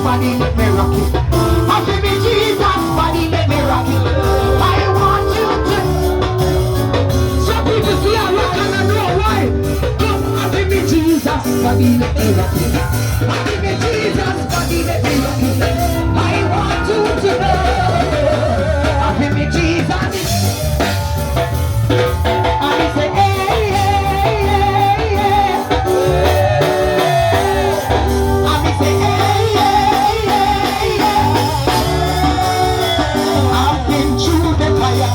body, let me rock it. I give me Jesus body, let me rock it. I want you to. Some people see I rock and I know why. Come, I give me Jesus body, let me rock it. I give me Jesus body, let me rock it. I want you to know. I give me Jesus. I say, hey, hey, hey, hey. I say, hey, hey, hey, hey. I've been through the fire.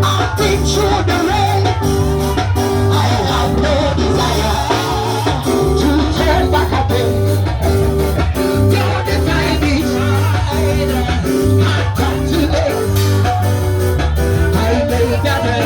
I've been through the rain. I have no desire to turn back again. God is my desire. I've come too late. I made that way.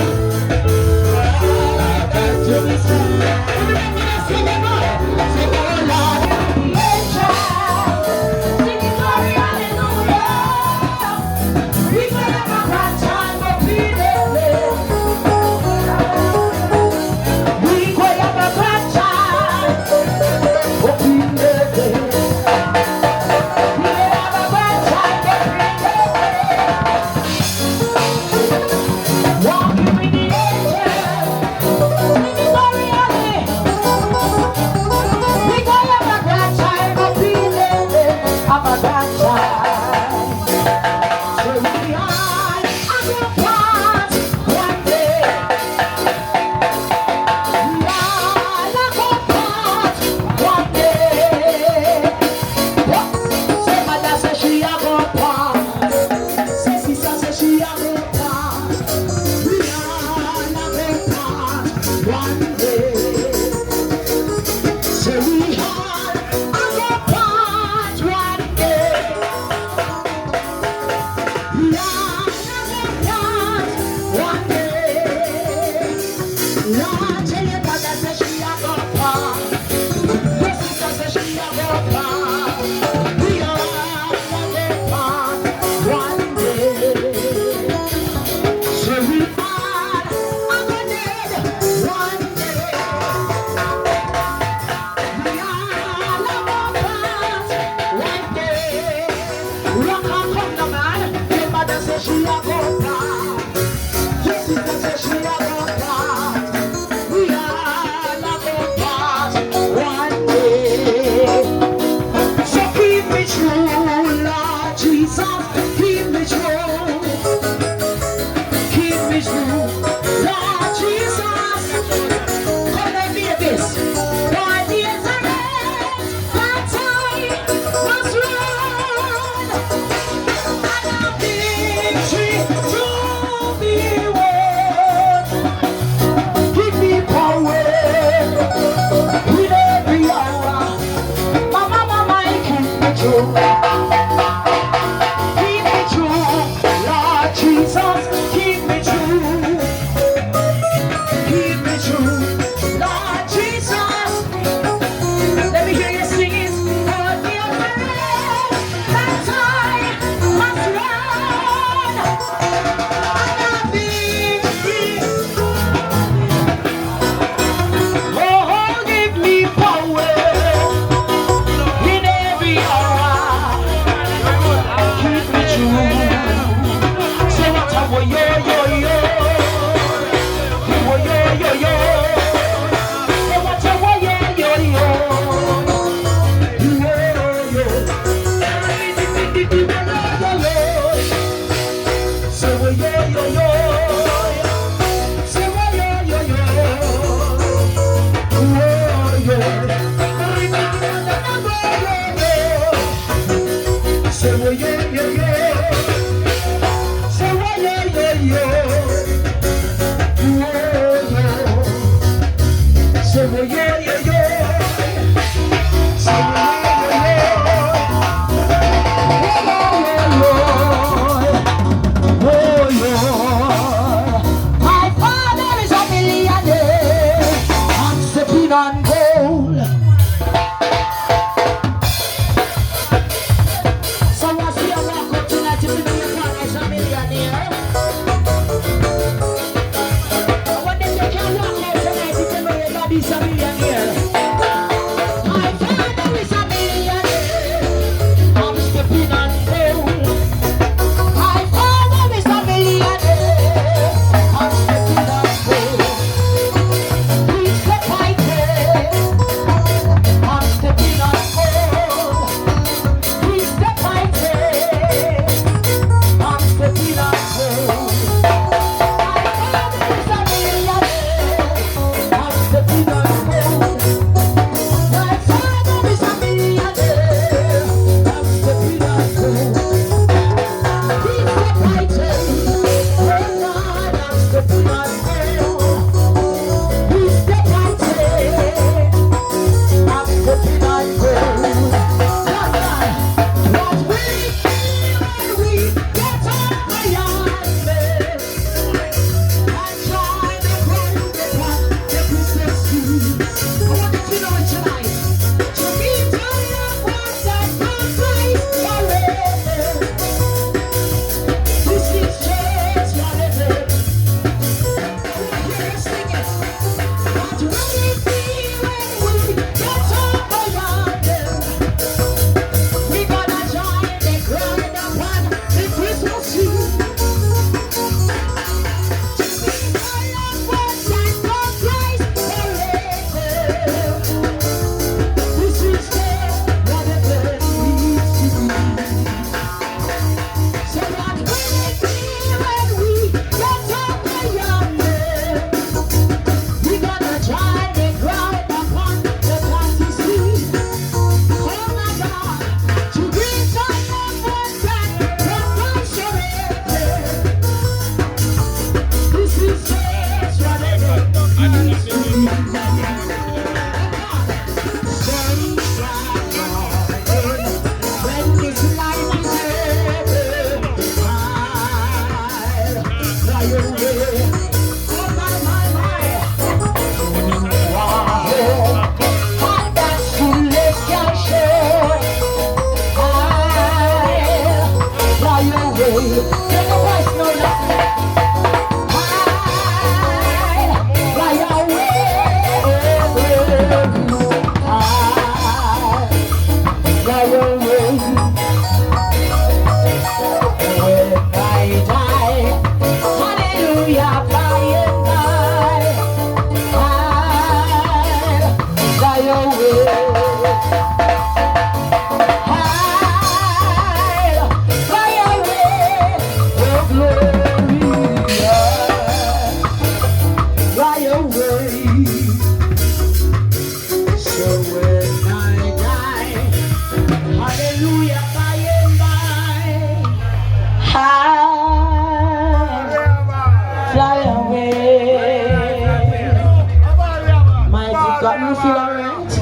feel alright?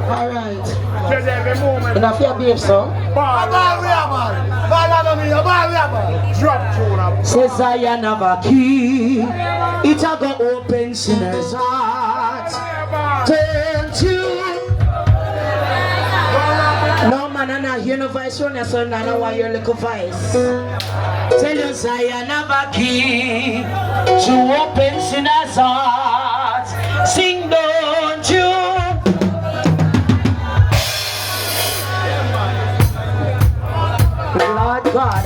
Alright. Enough your beef, so? Says I have a key. It a go open sinners' hearts. Turn to. No man, I not hear no voice from your son. I know why your little voice. Tell you Zion have a key to open sinners' hearts. Sing, don't you? Lord God,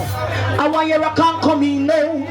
I want you to come in now.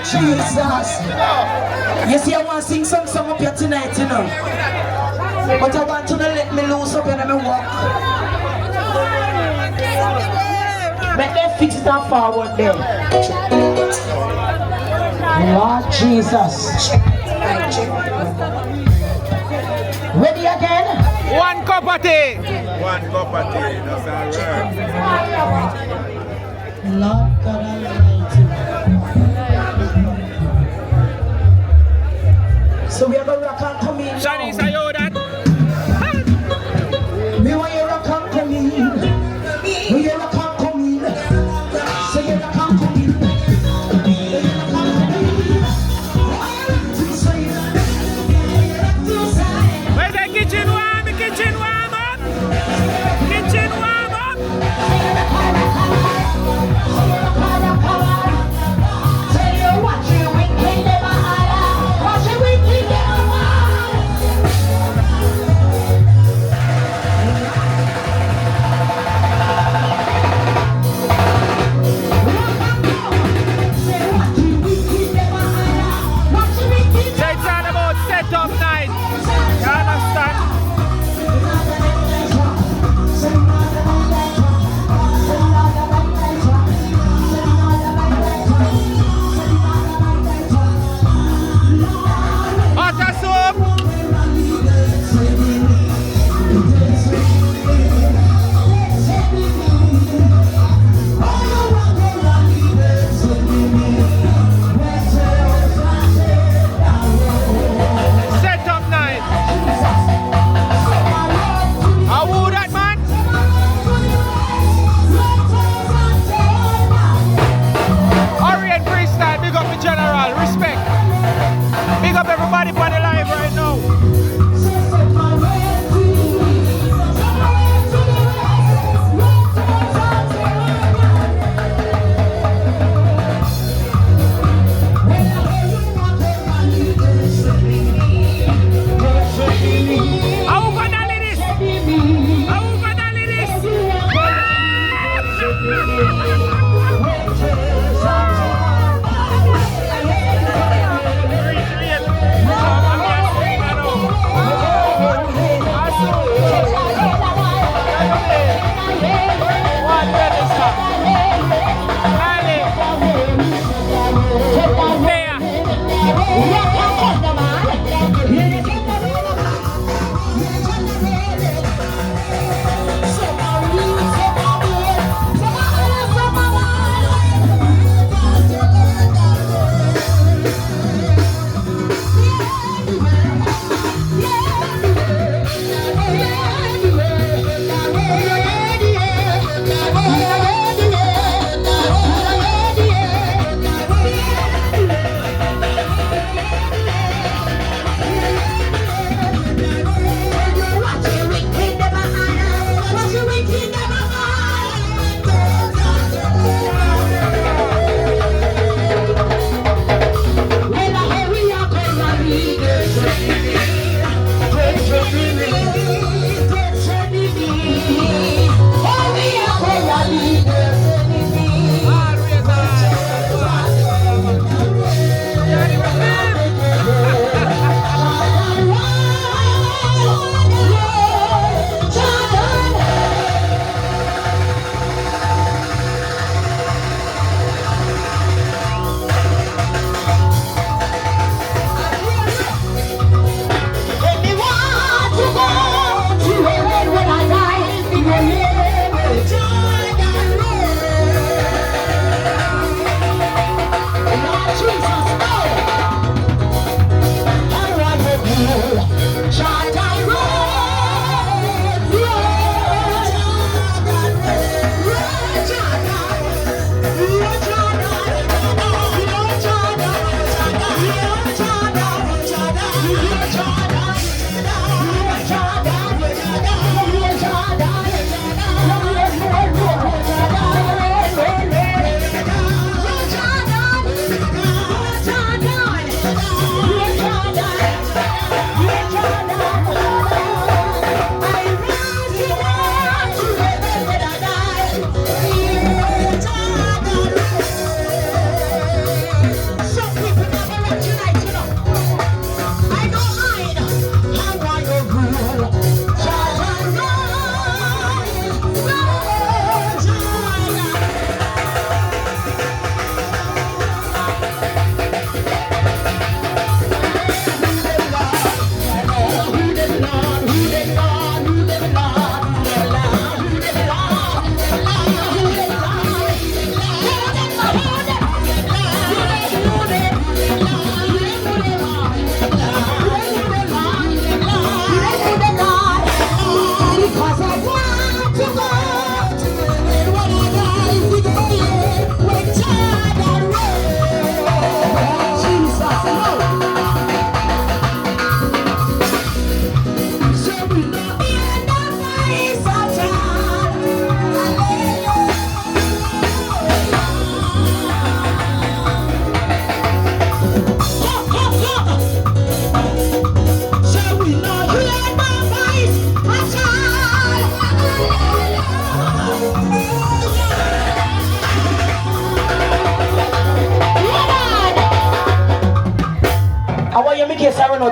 Jesus. You see, I want to sing some song up here tonight, you know. But I want you to let me loose up and let me walk. Make them fix it up forward there. Lord Jesus. Ready again? One cup of tea. One cup of tea, that's alright. Lord God Almighty. So we are going to rock and come in. Shani, say you that. Me want you rock and come in. We you rock and come in. Say you rock and come in. Where's the kitchen warm? The kitchen warm up. Kitchen warm up. Tell you what you wicked never had. What you wicked never had. Say it's all about set up night. You understand?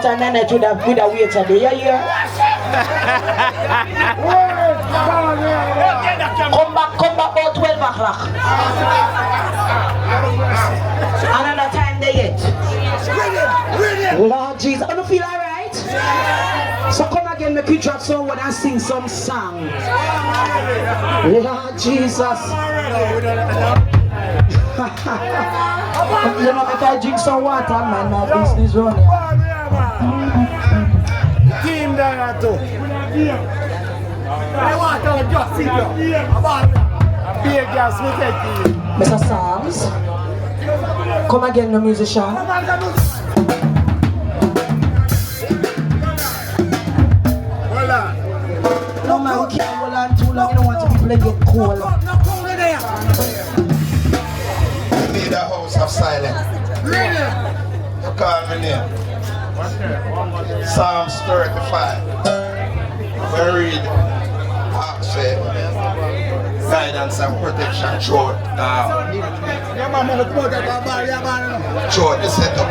out and night with a waiter there, you hear? Come back about 12 o'clock. Another time they yet. Lord Jesus, I don't feel alright? So come again, make you drop someone and sing some song. Lord Jesus. You know, if I drink some water, man, my business running. Team there too. I want to just sit here. Big gas, we take you. Mr. Psalms, come again, the musician. Hold on. No man, we can't hold on too long. You don't want to people to get cold. We need a house of silence. Really? You call me name. Psalms 35. We read. Say, guide guidance and protection throughout the setup.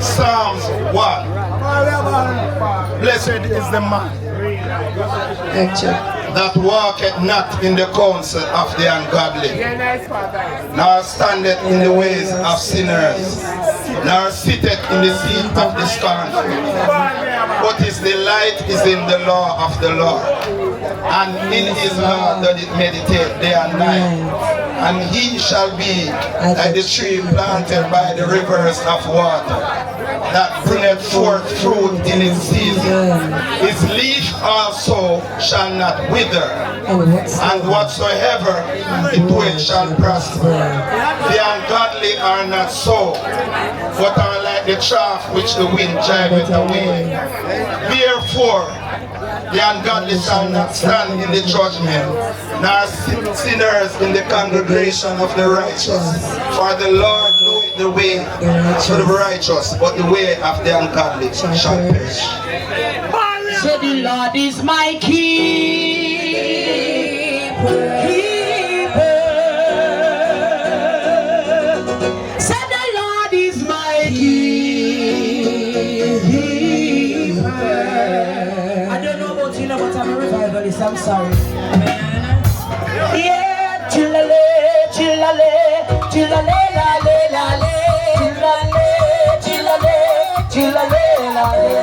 Psalms 1. Blessed is the man that walketh not in the counsel of the ungodly, nor standeth in the ways of sinners, nor sitteth in the seat of the scornful. But his delight is in the law of the Lord, and in his law doth it meditate day and night. And he shall be like the tree planted by the rivers of water, that bringeth forth fruit in its season. His leaf also shall not wither, and whatsoever it doeth shall prosper. The ungodly are not so, but are like the chaff which the wind driveth away. Therefore, the ungodly shall not stand in the judgment, nor sinners in the congregation of the righteous. For the Lord knoweth the way of the righteous, but the way of the ungodly shall perish. So the Lord is my keeper. So the Lord is my keeper. I don't know about you, but I'm a revivalist. I'm sorry. Yeah, chillale, chillale, chillale, lale, lale, chillale, chillale, chillale, lale.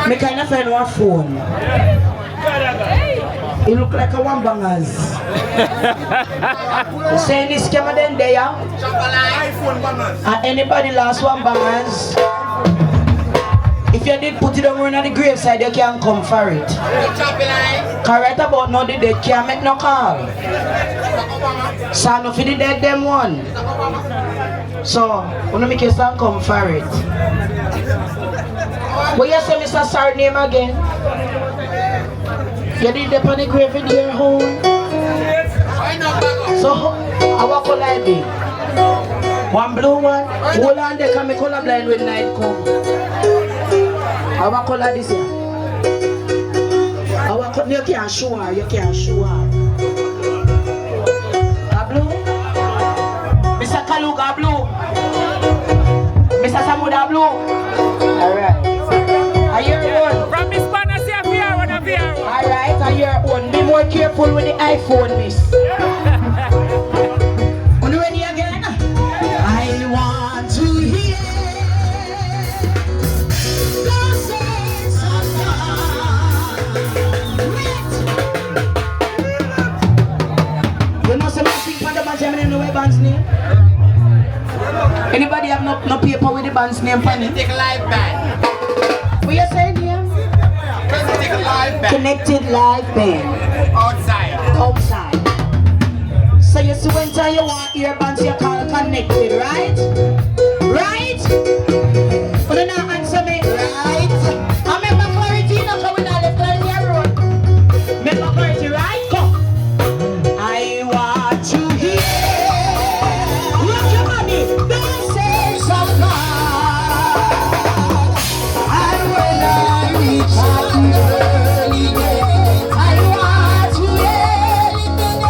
Me kind of find one phone. It look like a one bangers. Saying this camera then there. And anybody last one bangers. If you did put it on the graveside, you can't come for it. Cause right about now, they can't make no call. So no for the dead them one. So, when you make your son come for it. What you say, Mr. Sir name again? You did the panic grave in your home. So, I walk a like it. One blue one. Hold on, they can make color blind when night come. I walk like this here. I walk, you can't show her, you can't show her. A blue? Mr. Kaluga blue. Mr. Samuda blue. Alright. Are you one? From Miss Banner, say a fear one, a fear one. Alright, are you one? Be more careful with the iPhone, miss. Are you ready again? I want to hear the saints of God. You know some people for the band, you know the band's name? Anybody have no paper with the band's name? Kinetic live band. What you saying here? Kinetic live band. Connected live band. Outside. Outside. So you see when time you want earbuds, you call connected, right? Right? But you not answer me. Right? I make my clarity, you know, coming out left line here road. Make my clarity, right? Come. I want to hear. Look your money. The saints of God. And when I reach out to the early gate, I want to hear anything.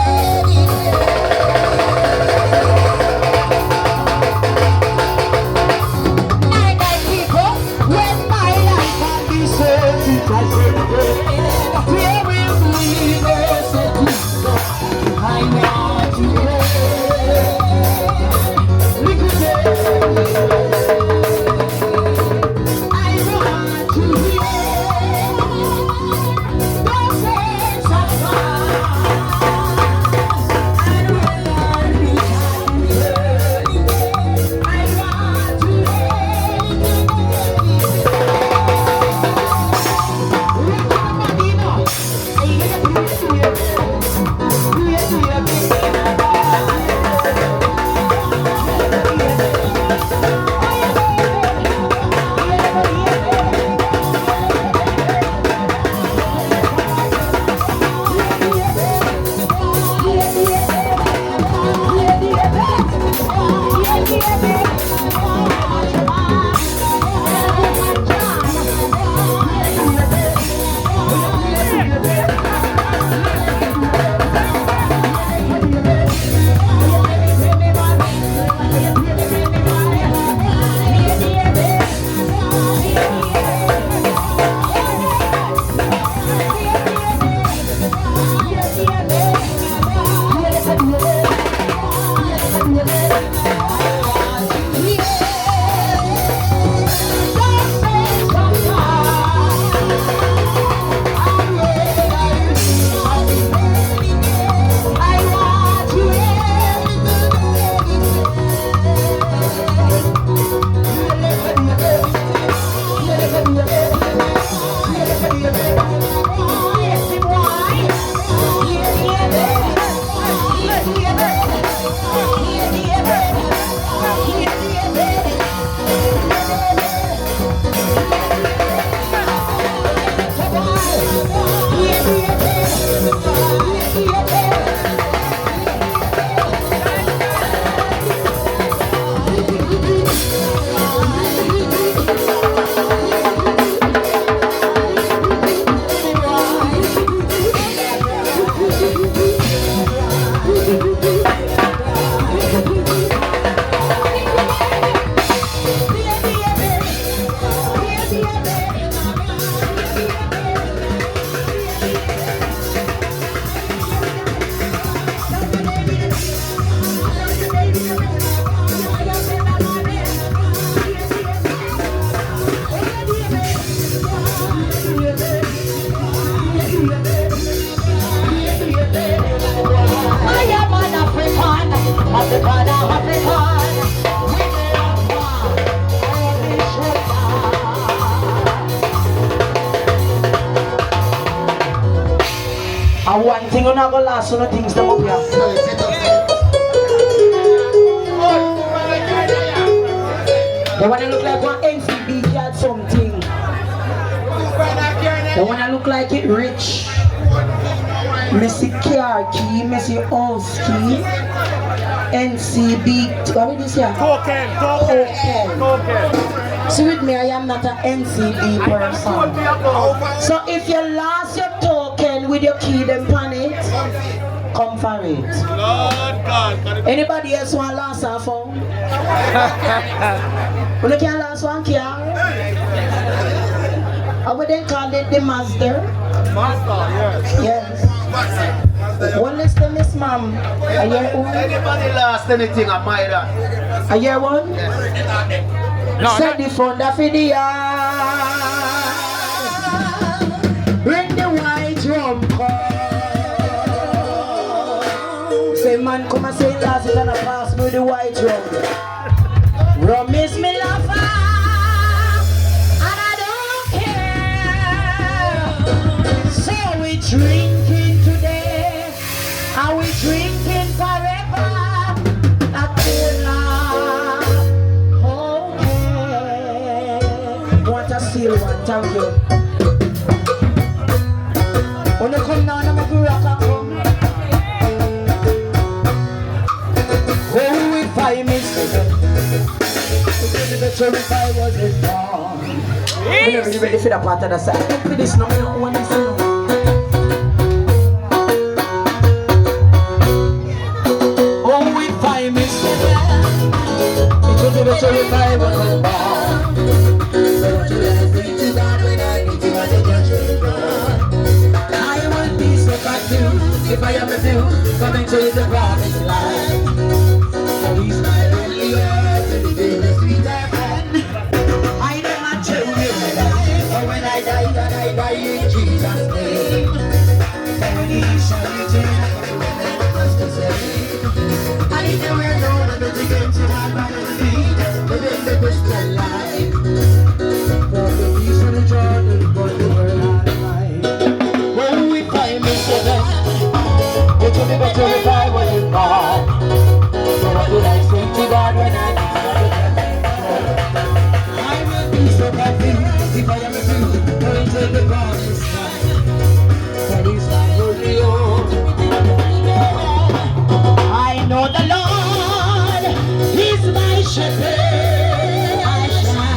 The God of African, we love one, every shoulder. And one thing you're not gonna last, so no things them up here. They wanna look like one NCB cat something. They wanna look like it rich. Missy car key, Missy house key. NCB, what is this here? Token. See with me, I am not an NCB person. So if you lost your token with your key, then pan it, come for it. Lord God. Anybody else want last a phone? Well, you can last one car. I would then call it the Mazda. Master, yes. Yes. One listen, Miss Ma'am. A year one? Anybody lost anything at my dad? A year one? Yes. Set the phone off in the yard. Bring the white drum call. Say man come and say last it and I pass me the white drum. Rum is me lover and I don't care. So we drinking today and we drinking forever. Seal one, thank you. When you come down, I'm a good rock and come. Oh, if I miss it, better if I wasn't born. Whenever you're ready for the part of the side, don't put this now, I don't want to see. Oh, if I miss it, it would be better if I wasn't born. If I ever do, coming to the promised land. At least my only earth and the sweet friend. I never tell you but when I die in Jesus' name. When he shall return, I must say, I never know that the game to have my feet, living the Christian life. For the peace and the joy, for the world alive. When we find me seven. It would be better if I wasn't born. So what would I say to God when I will be so happy if I am a few going to the promised land. That is my only hope. I know the Lord is my shepherd. I shall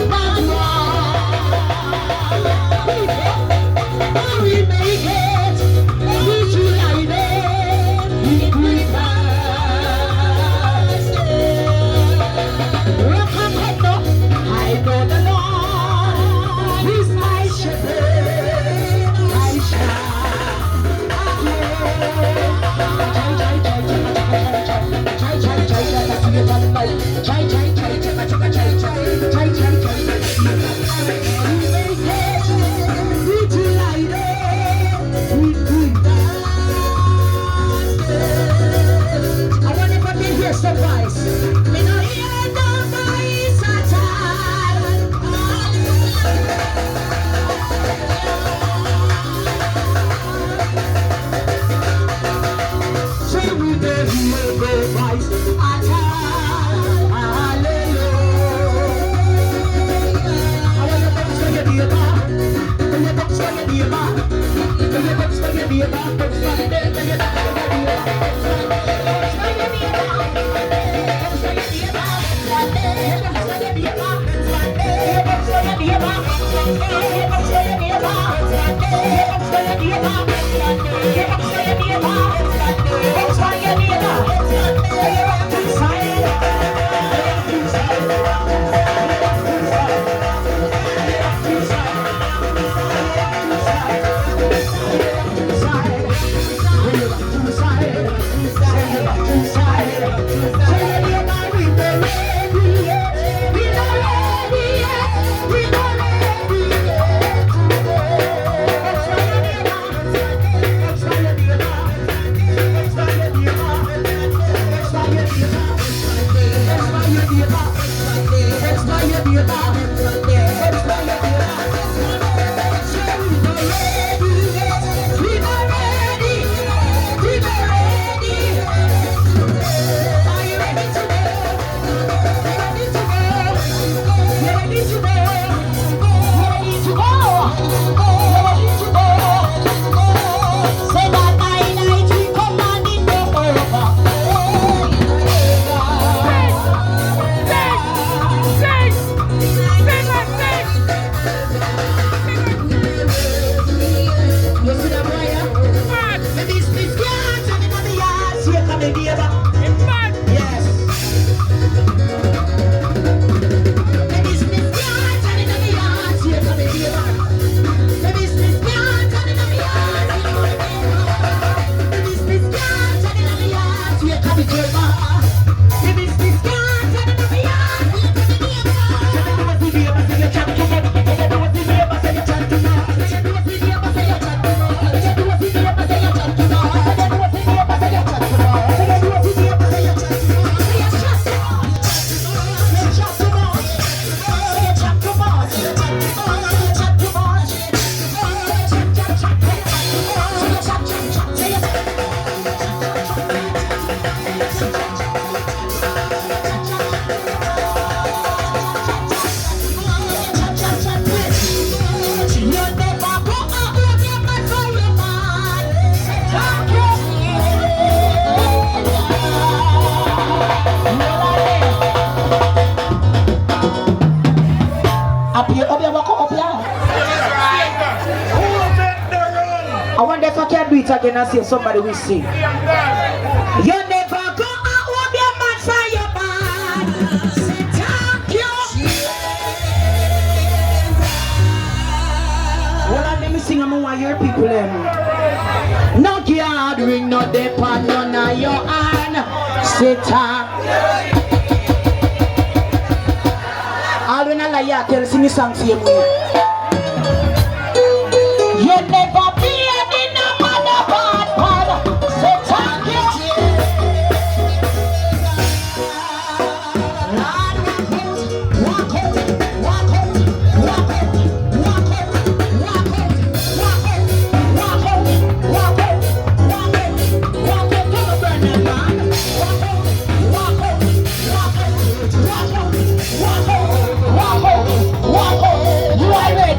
not want. I will make it. I wonder if I can do it again and see if somebody will sing. You never go out with your man for your man. Thank you. Well, let me sing among your people. No gathering, no depend, none of your hand. Sit up. I'll when I lie, tell sing me song to you. You never be in a mother bad. Say thank you. Walk out, walk out, walk out, walk out, walk out, walk out, walk out, walk out, walk out, walk out, to the burning man. Walk out, walk out, walk out, walk out, walk out, walk out, walk out. You are ready.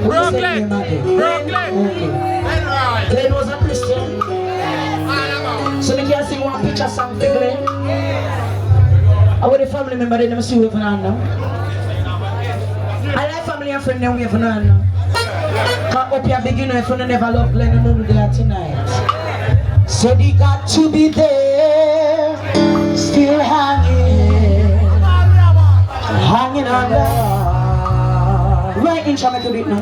Brooklyn. Brooklyn. Glenn was a Christian. So we can sing one picture song for Glenn. I want the family member they never see you for now. I like family and friends them for now. Can't up your beginner if you never love Glenn and only there tonight. So they got to be there, still hanging on the right in Jamaica beat now.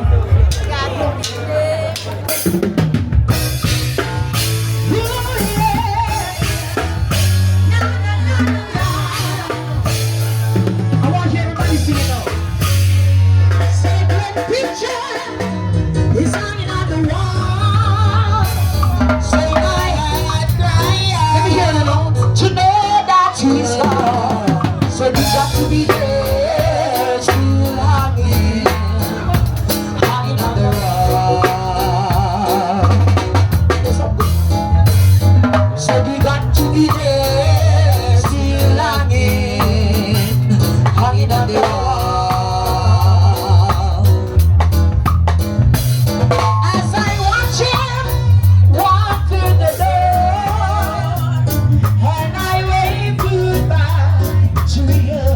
I want everybody sing it now. Say Glenn picture is hanging on the wall. Say my heart crying. Let me hear it now. To know that he's gone. So we got to be there, still hanging on the wall. So we got to be there, still hanging on the wall. As I watch him walk through the door, and I wave goodbye to you.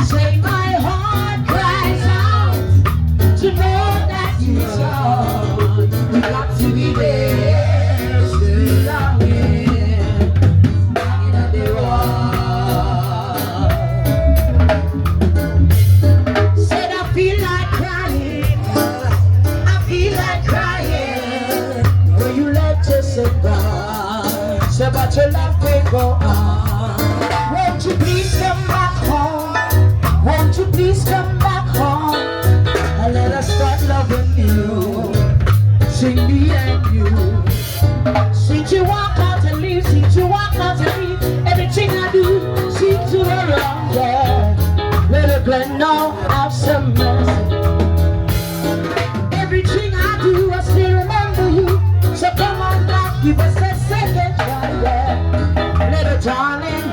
Say my heart cries out to know that you're gone. We got to be there, still hanging on the wall. Said I feel like crying, I feel like crying when you let yourself go. Say but your love can go on. Won't you please come back home? Won't you please come back home? And let us start loving you. Sing me and you. Since you walk out and leave, since you walk out and leave, everything I do seems to go wrong, yeah. Little Glenn, now have some mercy. Everything I do, I still remember you. So come on back, give us a second try, yeah. Little darling,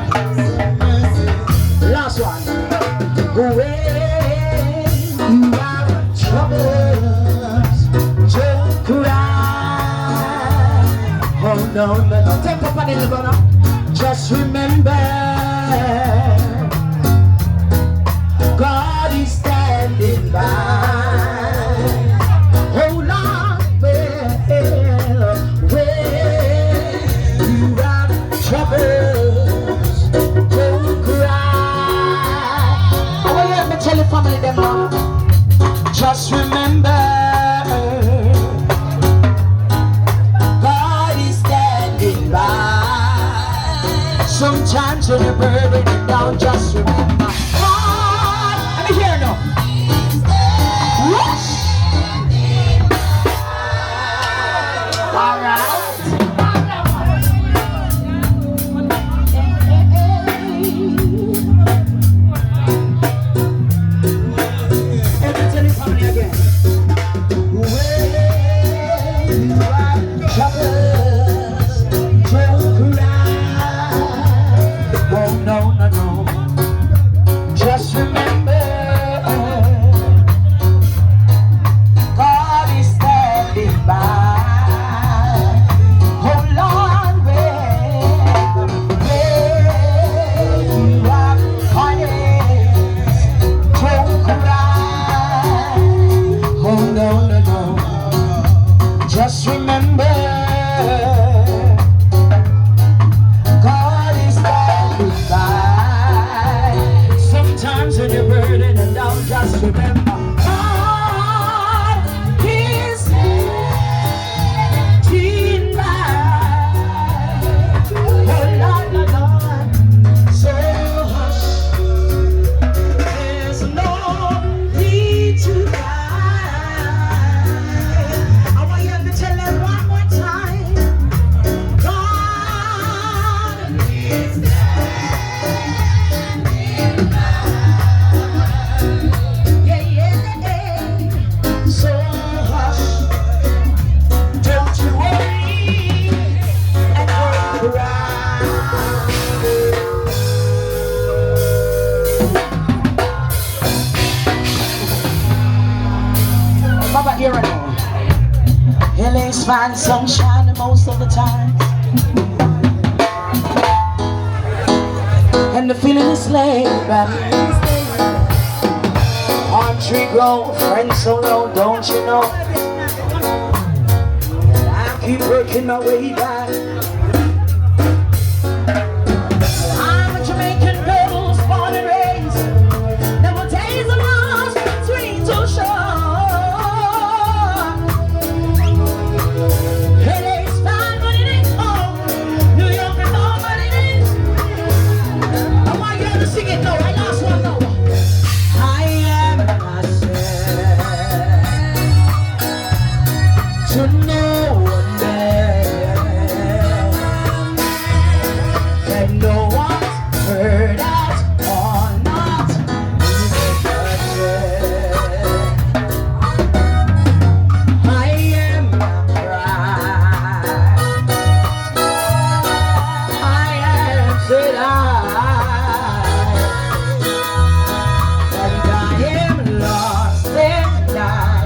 last one. When you are in troubles, don't cry. Oh no, no, no. Take up a little bit now. Just remember, God is standing by. Hold on, when you are in troubles, don't cry. I want you to tell your family them now. Just remember, God is standing by. Sometimes when you're burdened down, just remember God. Let me hear it now. Yes. All right. And tell your family again. When you are in troubles, don't cry. Oh no, no, no. Just remember, find sunshine most of the time. And the feeling is laid back. Arm tree grow, friends so low, don't you know? I keep working my way back. I'm a Jamaican girl, born and raised. Never days of lost between two shores. LA's fine, but it ain't home. New York is home, but it ain't. I want you to sing it now. I lost one now. I am myself to no one there, and no one's heard us or not I am my pride. I am said and I am lost and I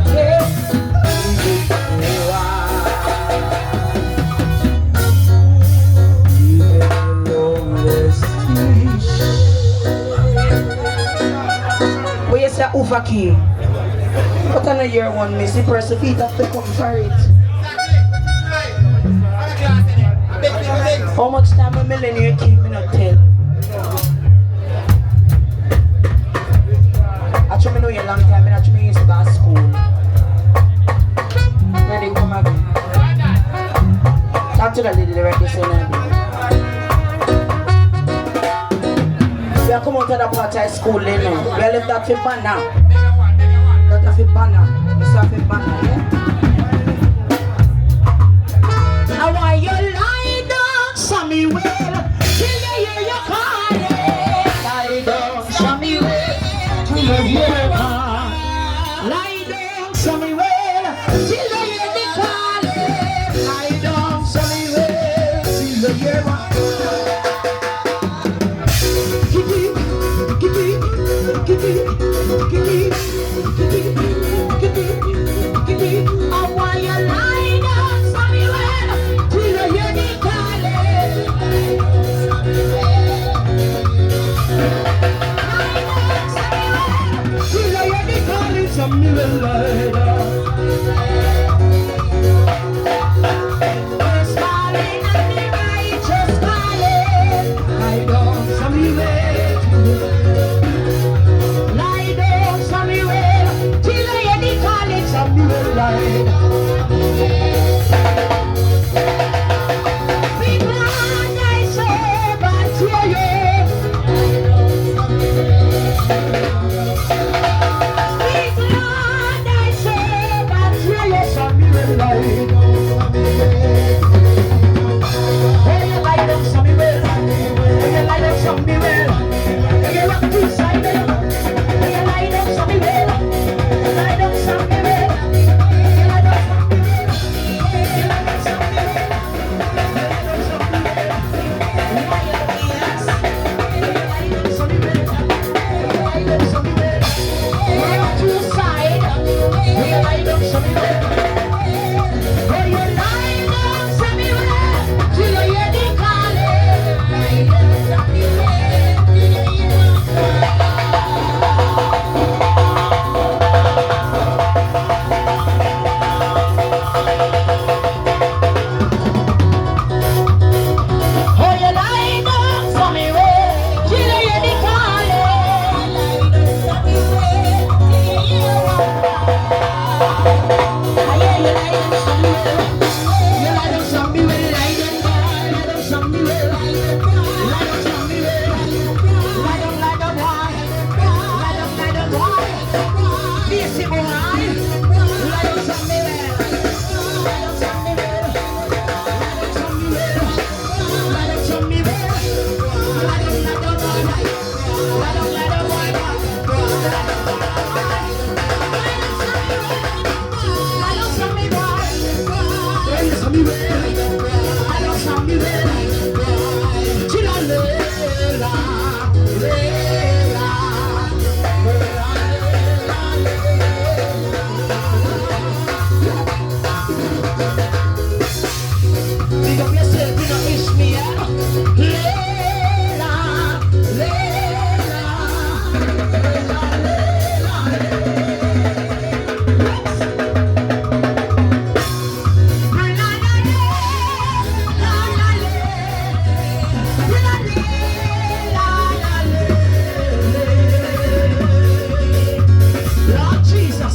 can't where's that Ufa key? What on a year one, Missy? Press the feet up to come for it. How much time a millionaire keep me not tell? Actually, I know you a long time, and actually, I used to go to school. Where they come again? Talk to the lady right this now. We are coming out of the part of school, you know. We are left that for banner. That for banner. It's a for banner, yeah? I want you lie down, Samuel, till you hear your calling. Lie down, Samuel, till you hear your calling. Lie down, Samuel, till you hear the calling. Lie down, Samuel, till you hear my I want you lie down, Samuel, till you hear the calling. Till you hear the calling, Samuel, lie down. We're smiling at the righteous big up yourself, you know, Ishmael. Lela, Lela, Lord Jesus.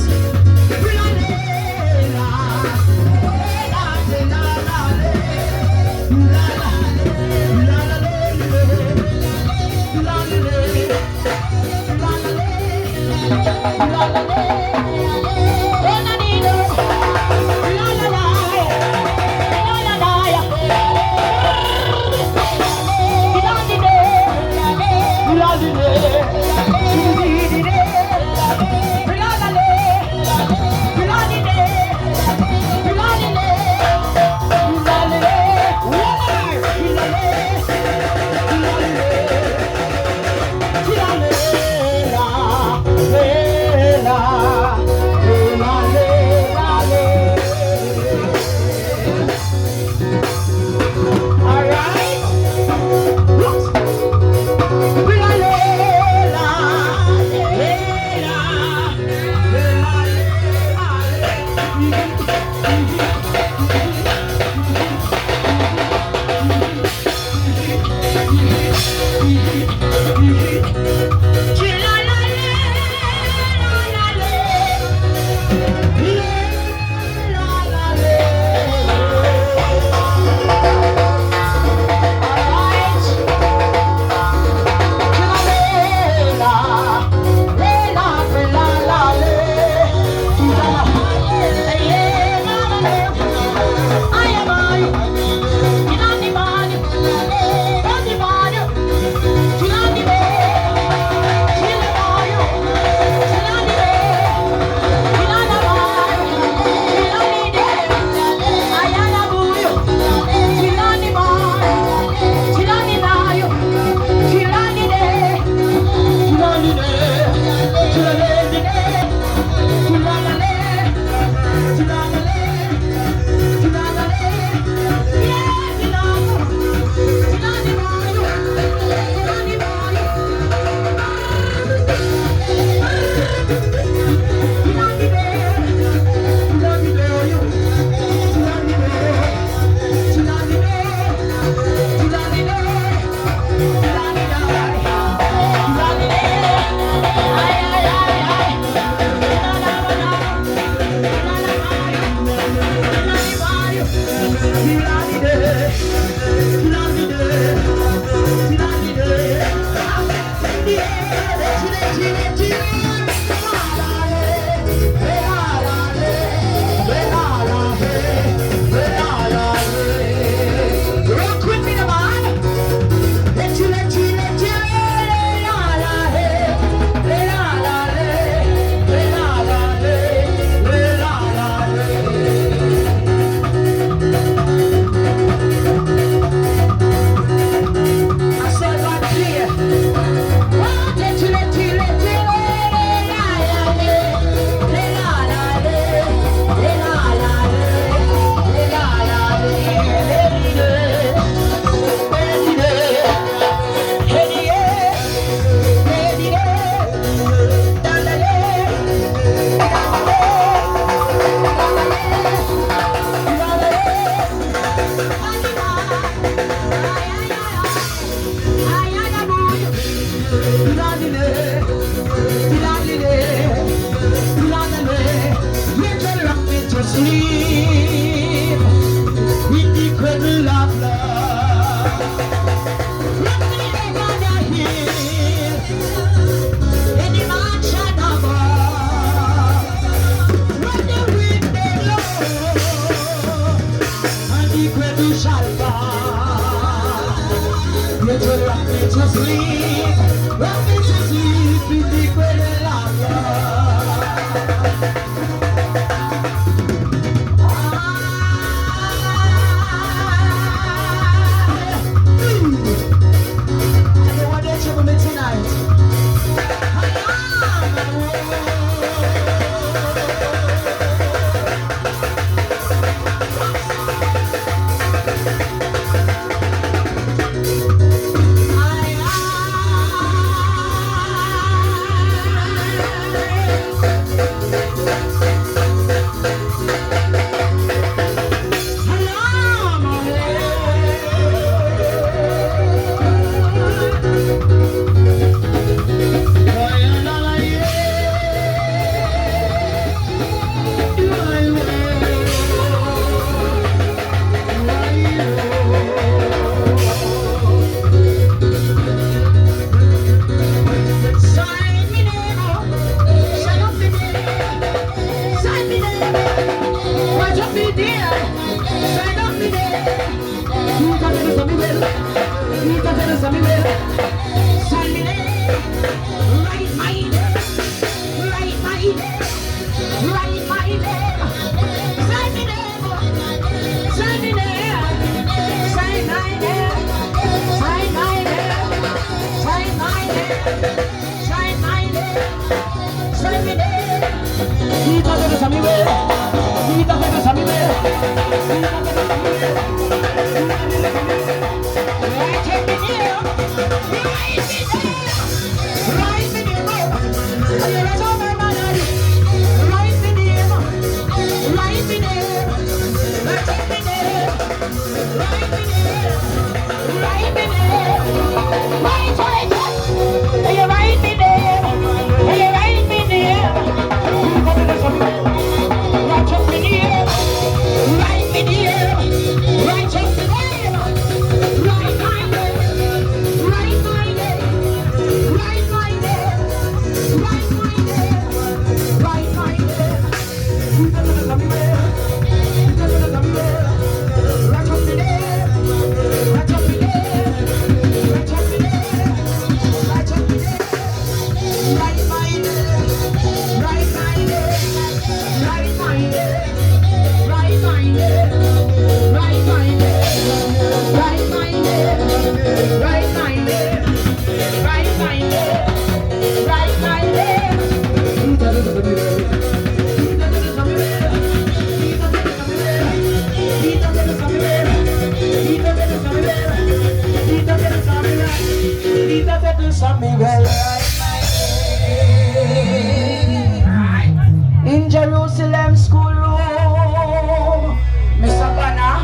In Jerusalem schoolroom, Miss Savannah,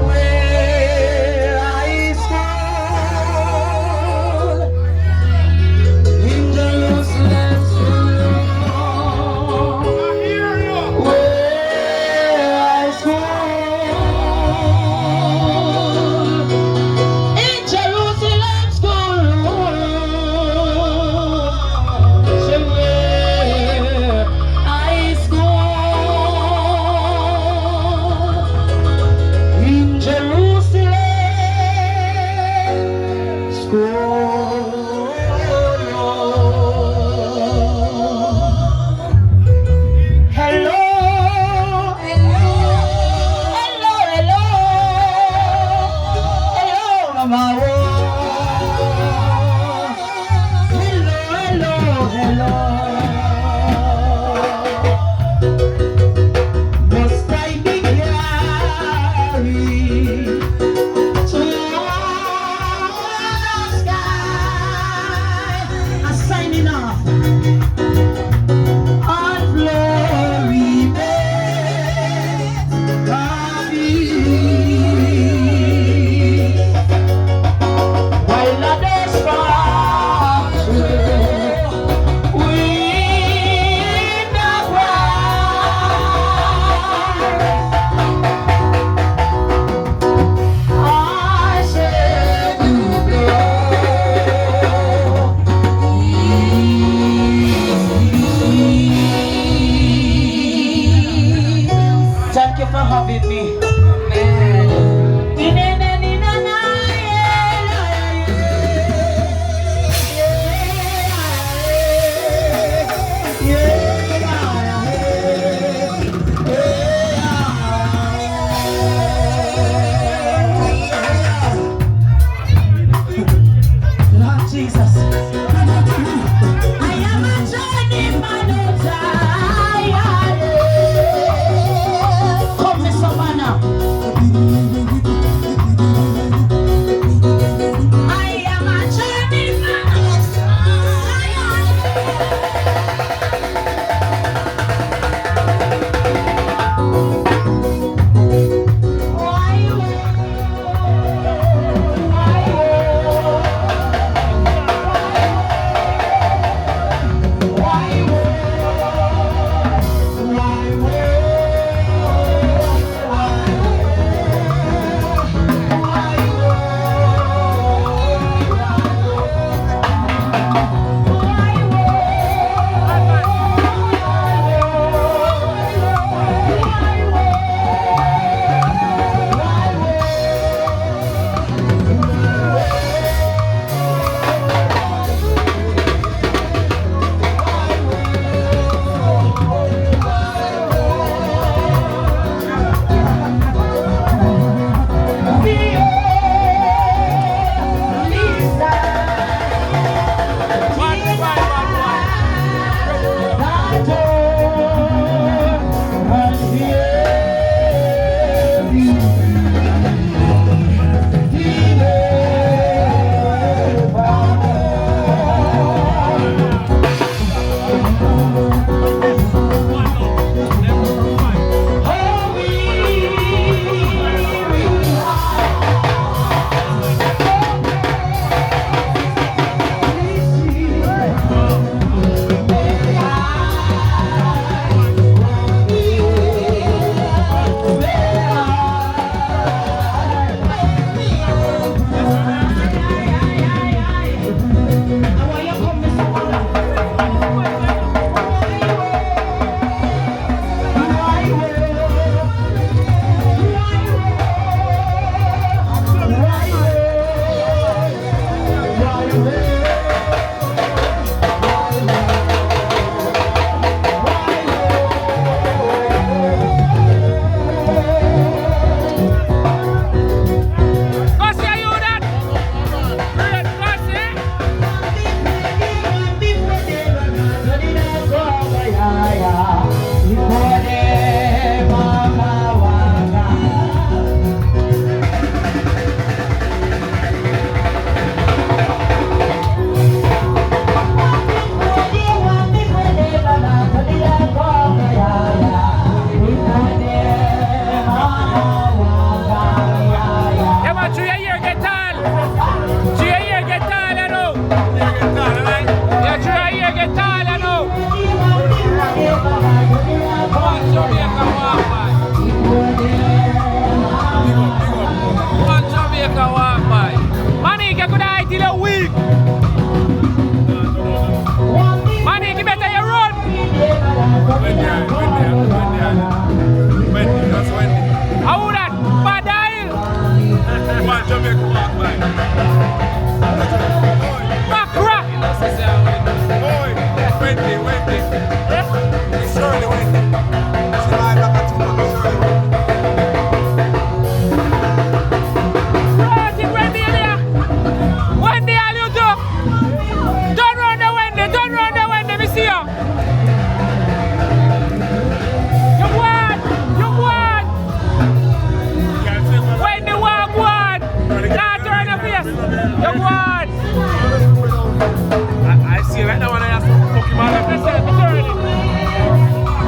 where I school. In Jerusalem schoolroom, where I school. In Jerusalem schoolroom, say where I school. In Jerusalem school. Hello, hello, hello, hello, hello, Mama. Hello, hello, hello. Must I be carried to the sky? I'm signing off on glory beds of ease. Jamaica walk by. Back rock! Boy, Wendy. It's Shirley Wendy. She lied back at 2 months, Shirley Wendy. Wendy, all you do? Turn round the Wendy, me see you. You won. Wendy, walk one. Now turn your face. You won. I see right now when I have to fuck him out of this.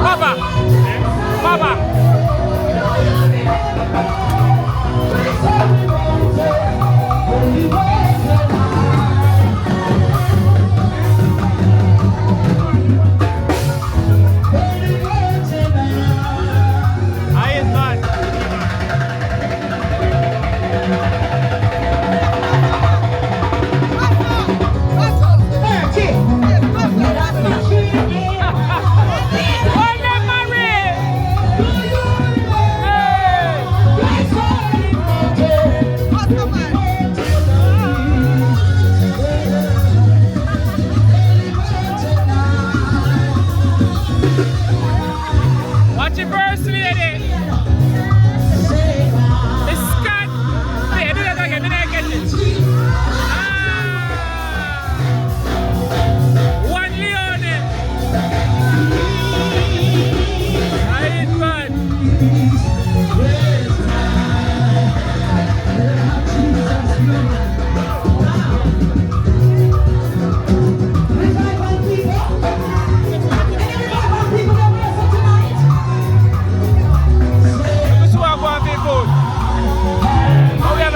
Papa. Watch it first, lady. Miss Scott. Hey, do that again. Did I get it? One Leone. I ain't bad.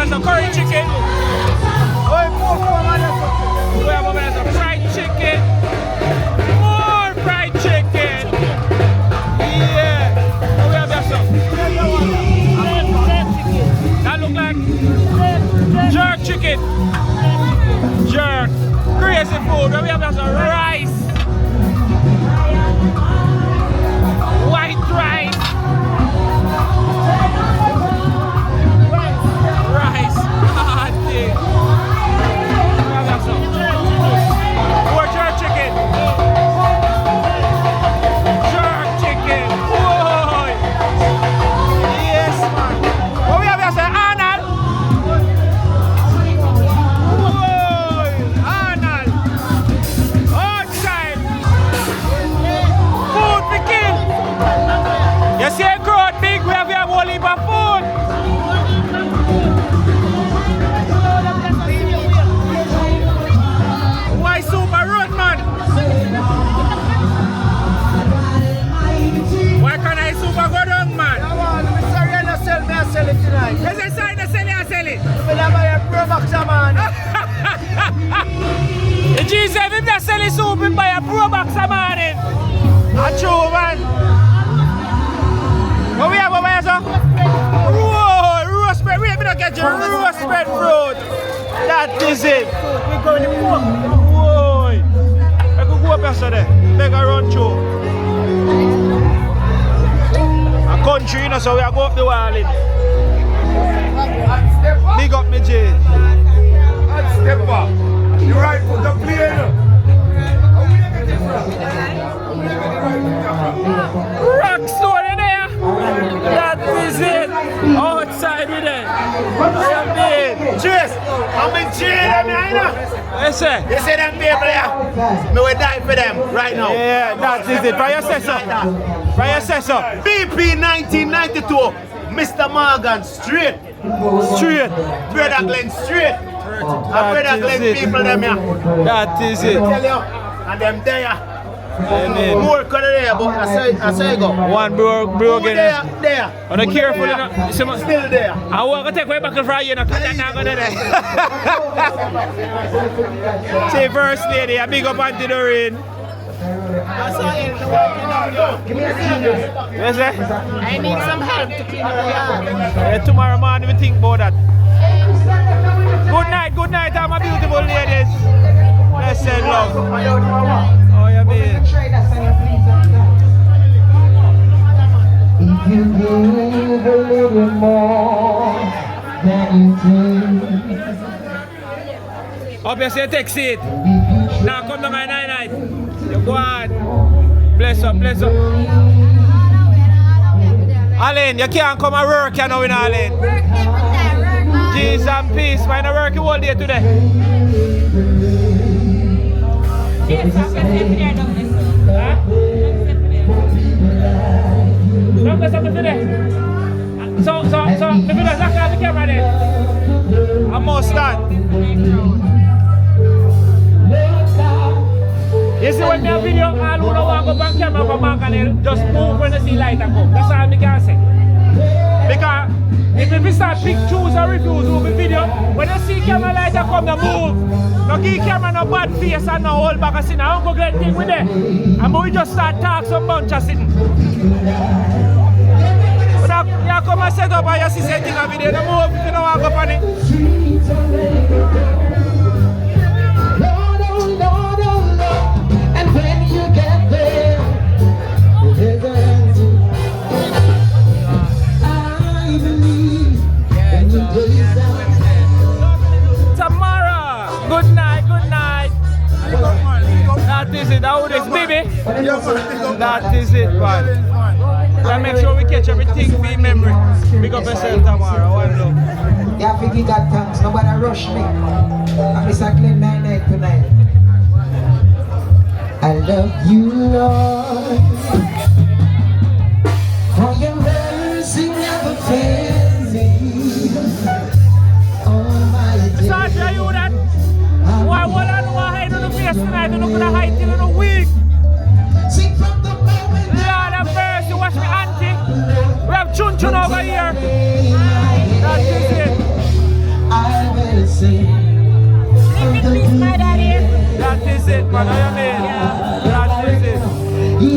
Some curry chicken. We have some fried chicken. More fried chicken. Yeah. We have some. That look like jerk chicken. Jerk. Crazy food. We have some rice. White rice. More jerk chicken. Jerk chicken. Boy. Yes, man. What we have here, sir? Arnold. Boy. Arnold. Outside. Food for kill. You see a crowd big, we have a whole heap of food. Why super road, man? Why can't I super go down, man? Sorry, I don't sell me, I sell it tonight. There's a sign that sell it, I sell it. But I buy a pro box, man. The G7 that sell it soup and buy a pro box of morning. That's true, man. What we have over here, sir? Whoa, roast bread. We don't get your roast bread fruit. That is it. We're going to walk. Whoa. I could go up yesterday. Make a run through. A country, you know, so we are go up the wall in. Big up me, Jay. And step up. You right foot the plane. Rock store in there. That is it. Outside with it. Cheers. I'm in jail, I know. Yes, sir. You see them people there? Me will die for them right now. Yeah, that is it. For your session. BP 1992. Mr. Morgan, straight. Brother Glen, straight. Brother Glen people them here. That is it. Tell you. And them there. More color there, but I say go. One bro again. There. On a careful, you know. Still there. I want to take way back to fry you, know, cut that down there. Say first lady, a big up Auntie Doreen. Yes, sir? I need some help to clean up the yard. Tomorrow morning we think about that. Good night, all my beautiful ladies. Let's send love. Oh, yeah, man. If you give a little more, Up here, say take seat. Now come down my night. You go on. Bless up, bless up. Aline, you can't come and work, you know, in Aline. Peace and peace. Why not work all day today? Don't go something today. So, if you don't lock out the camera then, I must stand. You see when me a video, all who don't want to go on camera for Mark and just move when they see light and come. That's all I can say. Because if we start pick, choose or refuse over video, when you see camera light and come, they move. No give camera no bad face and no hold back and sit. I don't go get thing with them. And we just start talk some bunch of sitting. But you come and set up and you see something on video, they move if you don't want to go on it. Tomorrow, good night, good night. That is it, how this baby? That is it, man. We'll make sure we catch everything for memory. Big up yourself tomorrow, one love. Yeah, I think you got thanks, nobody rush me. I'm Mr. GLEN 99 tonight. I love you, Lord, for your mercy never fails me. All my days. Sorry, are you that? Why I don't hide on the face tonight? I'm not going to hide till in a week. Sing from the moment. Lord have mercy, watch me auntie. We have Chun Chun over here. That is it. I will sing. My daddy. That is it, man. What you mean? That is it.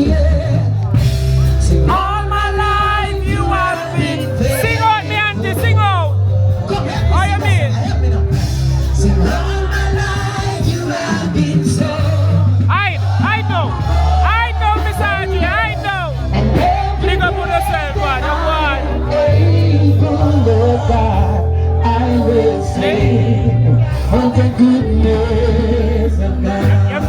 Yeah. Sing All my life you have been. Sing out, me auntie, sing out. How you mean? Sing all my life you have been so. I know, Miss Auntie, I know. Big up on yourself, man. I will sing of the goodness of God. You're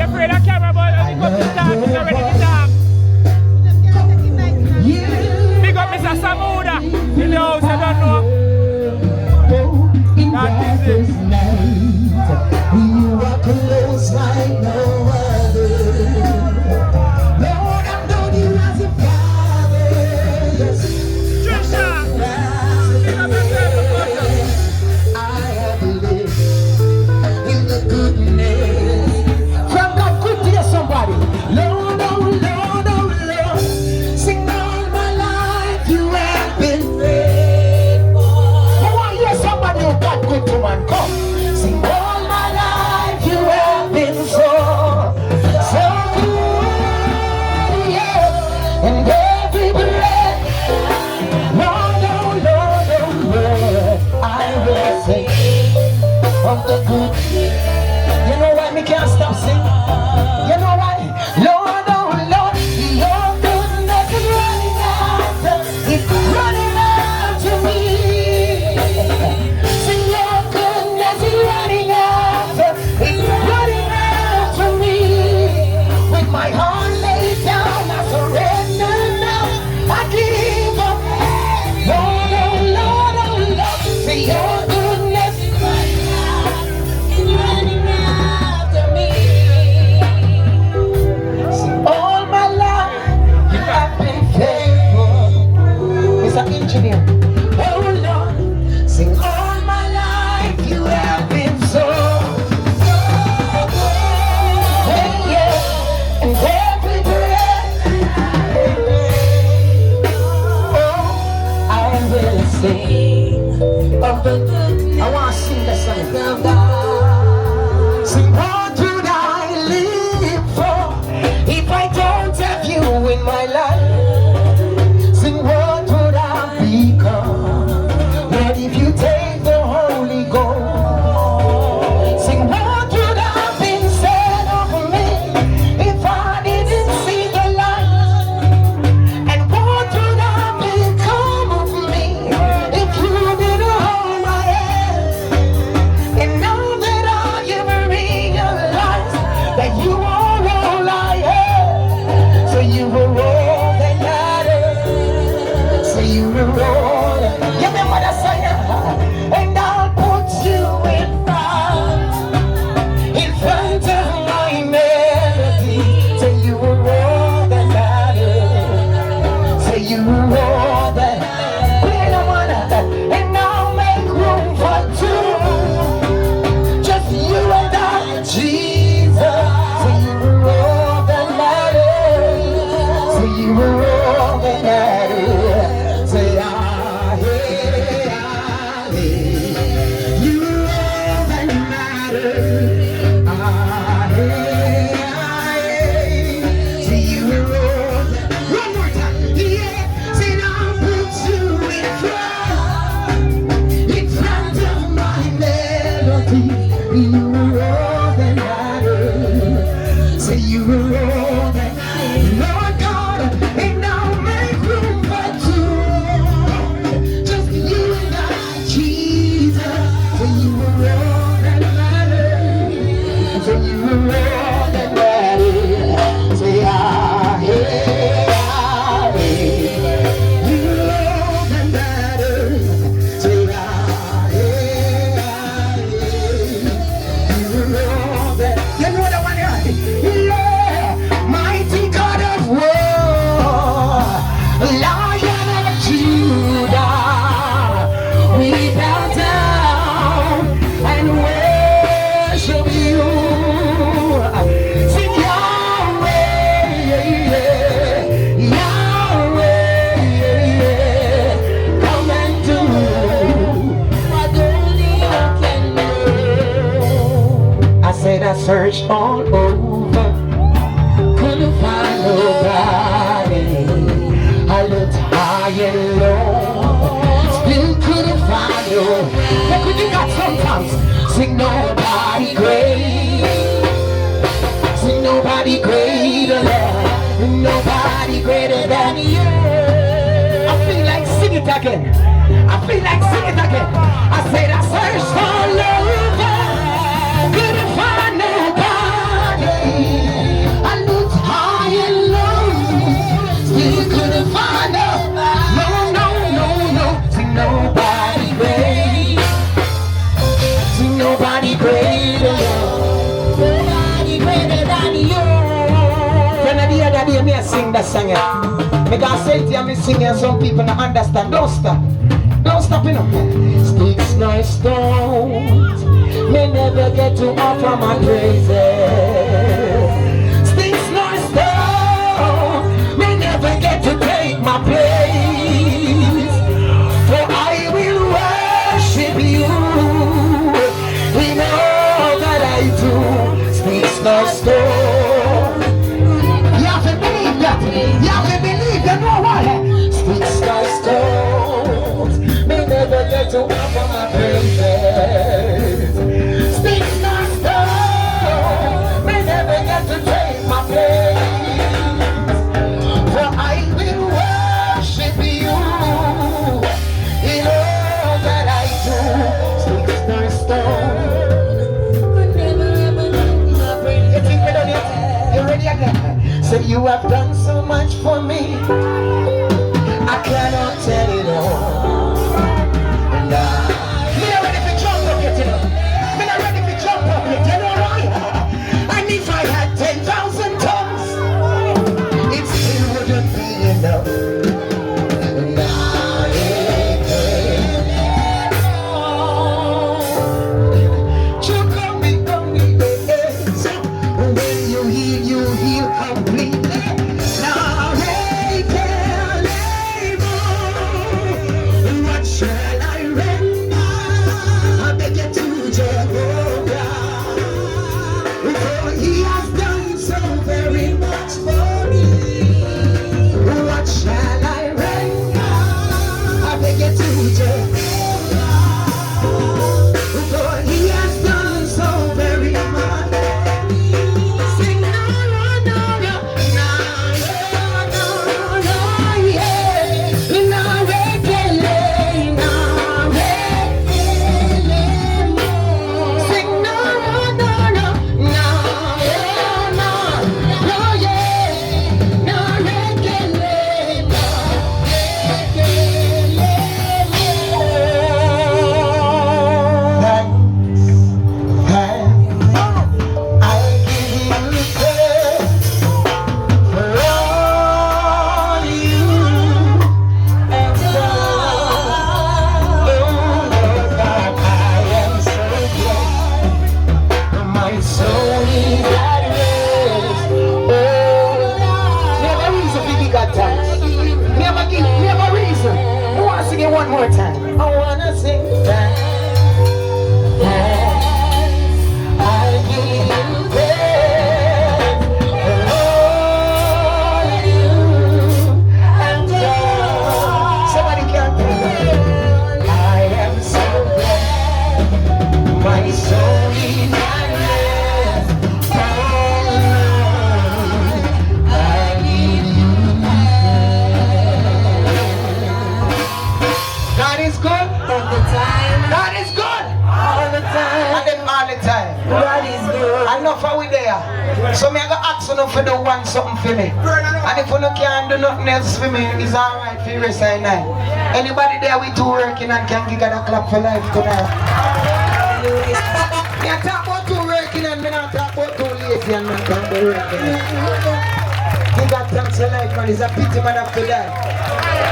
afraid of camera, but when you come to talk, you're ready to talk. Big up Mr. Samuda in the house, I don't know. That is it. You are close like no other. Lord, I've known you as a father. Trisha, big up yourself, I have lived in the goodness. From God, good to somebody. Lord, oh Lord, oh Lord. Sing all my life, you have been faithful. I want to hear somebody who got good to man. Come. Sing all my life, you have been so good. Yeah. And every breath, Lord, oh Lord, oh Lord, I will sing of the good. You know why me can't stop singing? You know why? Lord, oh Lord, your goodness is running after, it's running after me. Sing your goodness is running after, it's running after me. With my heart laid down, I surrender now. I give up. Lord, oh Lord, oh Lord, say your goodness is running after me. See, all my life you have been faithful. Mr. Engineer. Oh Lord, sing all my life you have been so. Hey, yeah, and every breath, oh, I will sing of the goodness. I want to sing that song of God. Sing, what would I live for if I don't have you in my life? Sing, what would I become? What if you take the Holy Ghost? Sing, what would have been said of me if I didn't see the light? And what would have become of me if you didn't more than ready. Say, ah, hey, ah, hey. You're more than better. Say, ah, hey, ah, hey. You're more than. You know the one here? Yeah, mighty God of war, Lion of Judah, we bow down and worship you. Sing Yahweh, Yahweh, come and do what only you can do. I said I searched all over, couldn't find nobody. I looked high and low, still couldn't find no. Look what you got sometimes. Sing nobody great, sing nobody greater, nobody greater than you. I feel like sing it again. I feel like sing it again. I said I searched all over, couldn't find nobody. I looked high and low, still couldn't find no. No, no, no, no. Sing nobody great, sing nobody greater, nobody greater than you. Then the other day me sing that song. Me gonna say to you, me sing and some people don't understand. Don't stop, don't stop it up. Sticks nor stones may never get to offer my praises. Sticks nor stones may never get to take my place. For I will worship you in all that I do. Sticks nor stones. You have to believe that. You have to believe that. No one. Sticks nor stones may never get to offer my praises. Sticks nor stones may never get to take my place. For I will worship you in all that I do. Sticks nor stones. You think we done it? You ready again? So you have done so much for me, I cannot tell it all. And me not ready to jump up yet, you know. Me not ready to jump up yet, you know why? And if I had 10,000 tons, it still wouldn't be enough. And when you heal completely. Now they can what shall I render? I beg you to Jehovah, for he has done so very much for me. What shall I render? I beg you to Jehovah, for he has done so very much. Sing no, no, no, no, no, no, no, yeah. No, rekele, no, rekele. Sing no, no, no, no, no, So me I go ask you for the one something for me. And if you can't do nothing else for me, it's alright for the rest of the night. Anybody there with two working and can give a clap for life tonight? Me I talk about two working and me not talk about two lazy and not talk about working. Give God thanks for life, man. It's a pity man have to die.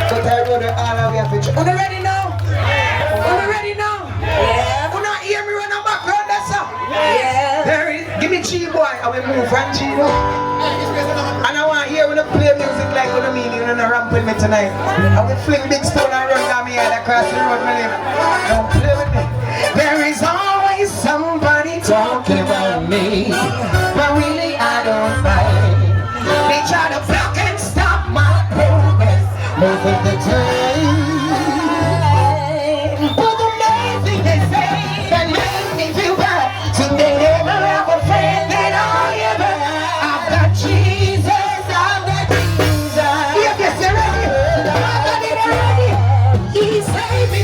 But I wrote it all the way of it. Are you ready now? Are you ready now? Yeah. You not hear me run on background, that's all? Yeah. There it is. Give me G boy. I will move from G boy. And I want to hear when you play music like what I mean. You're gonna ramp with me tonight. I will fling big stone and run down me head across the road, man. Don't play with me. There is always somebody talking about me, but really I don't mind. They try to block and stop my progress most of the time. But the main thing they say that makes me feel bad, so they never have a friend that I ever. I've got Jesus, I've got Jesus. Yeah, yes, you're ready. I've got it already. He saved me.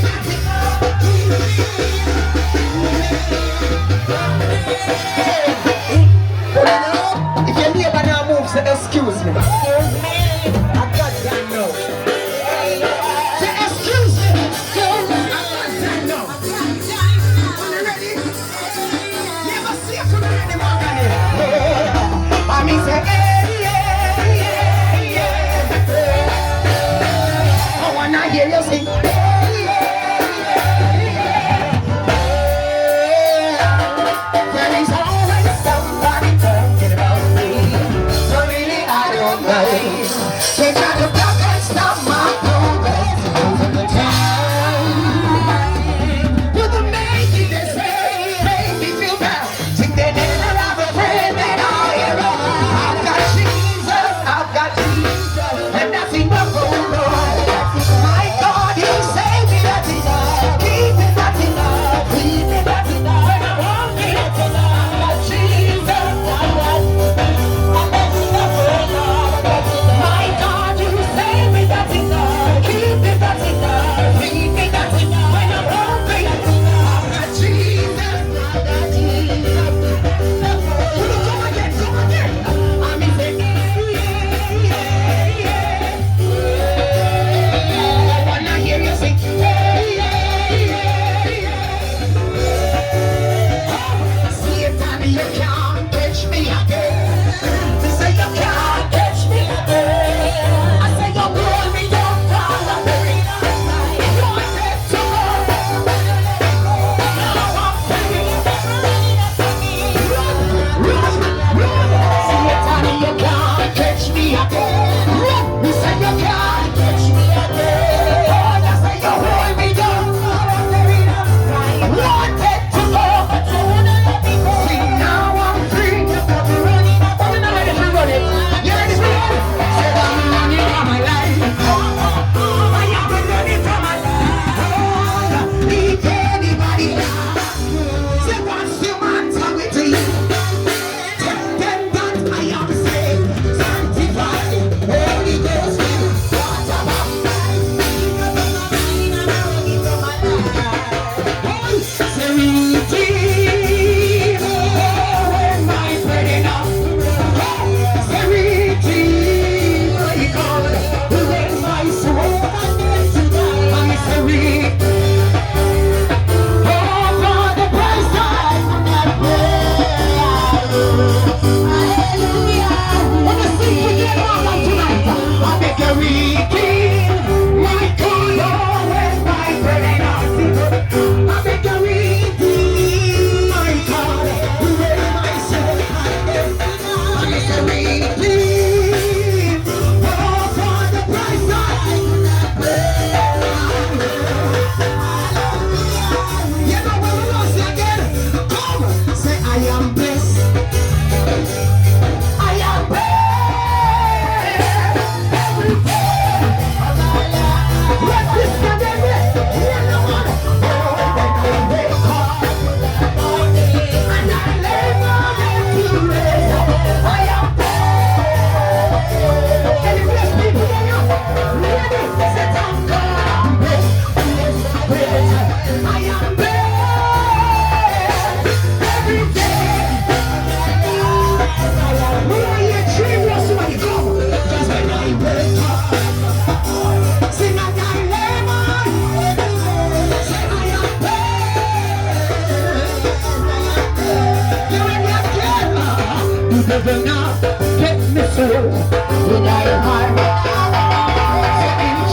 devil now get me so in my heart.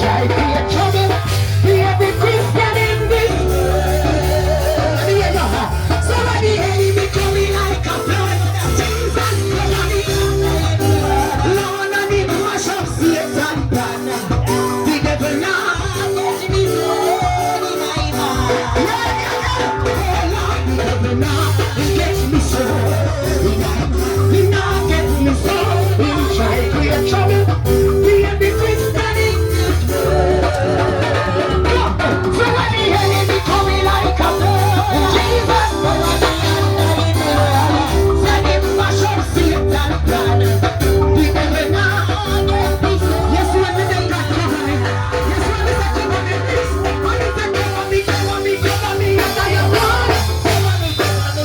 Try to create trouble. Be every Christian in this world. So when the enemy coming like a flood, Jesus cover me. Lord, and him mash up Satan plan. The devil now get me so in my heart. Oh Lord, the devil now get me so in my heart. He now get me so. He try to create trouble. Be every Christian in this world. So when the enemy coming like a flood, Jesus cover me. Send him mash up Satan plan. The devil now get me so. Yes, when the devil got cover me. Yes, when the devil cover me. When the devil cover me, cover me, cover me, and I am one. Cover me, cover me,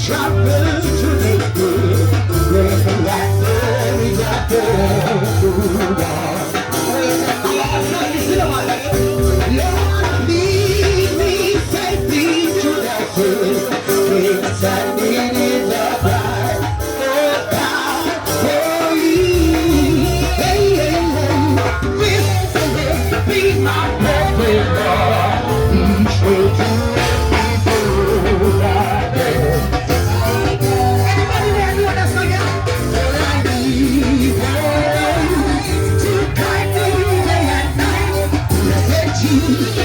travel to the good. Where the laughter is at the Lord, lead me safely to that good. And it is a bright path for you. Hey, hey, hey. This will be my perfect Lord. Each way to anybody there know that song yet? Well, I need to guide me day and night. Blessed Jesus.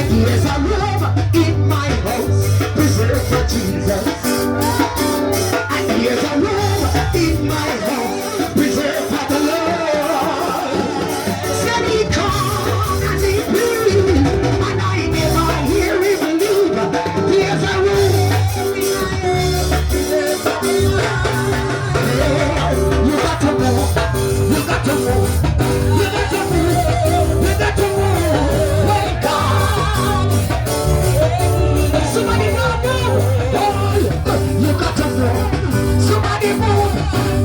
There's a room in my house reserved for Jesus. And there's a room in my house reserved for the Lord. Said he come and he believe, and I never hear him leave. There's a room in my house reserved for the Lord. You got to move. You got to move. You got to move. You got to move. Somebody move, oh, you got to move. Somebody move,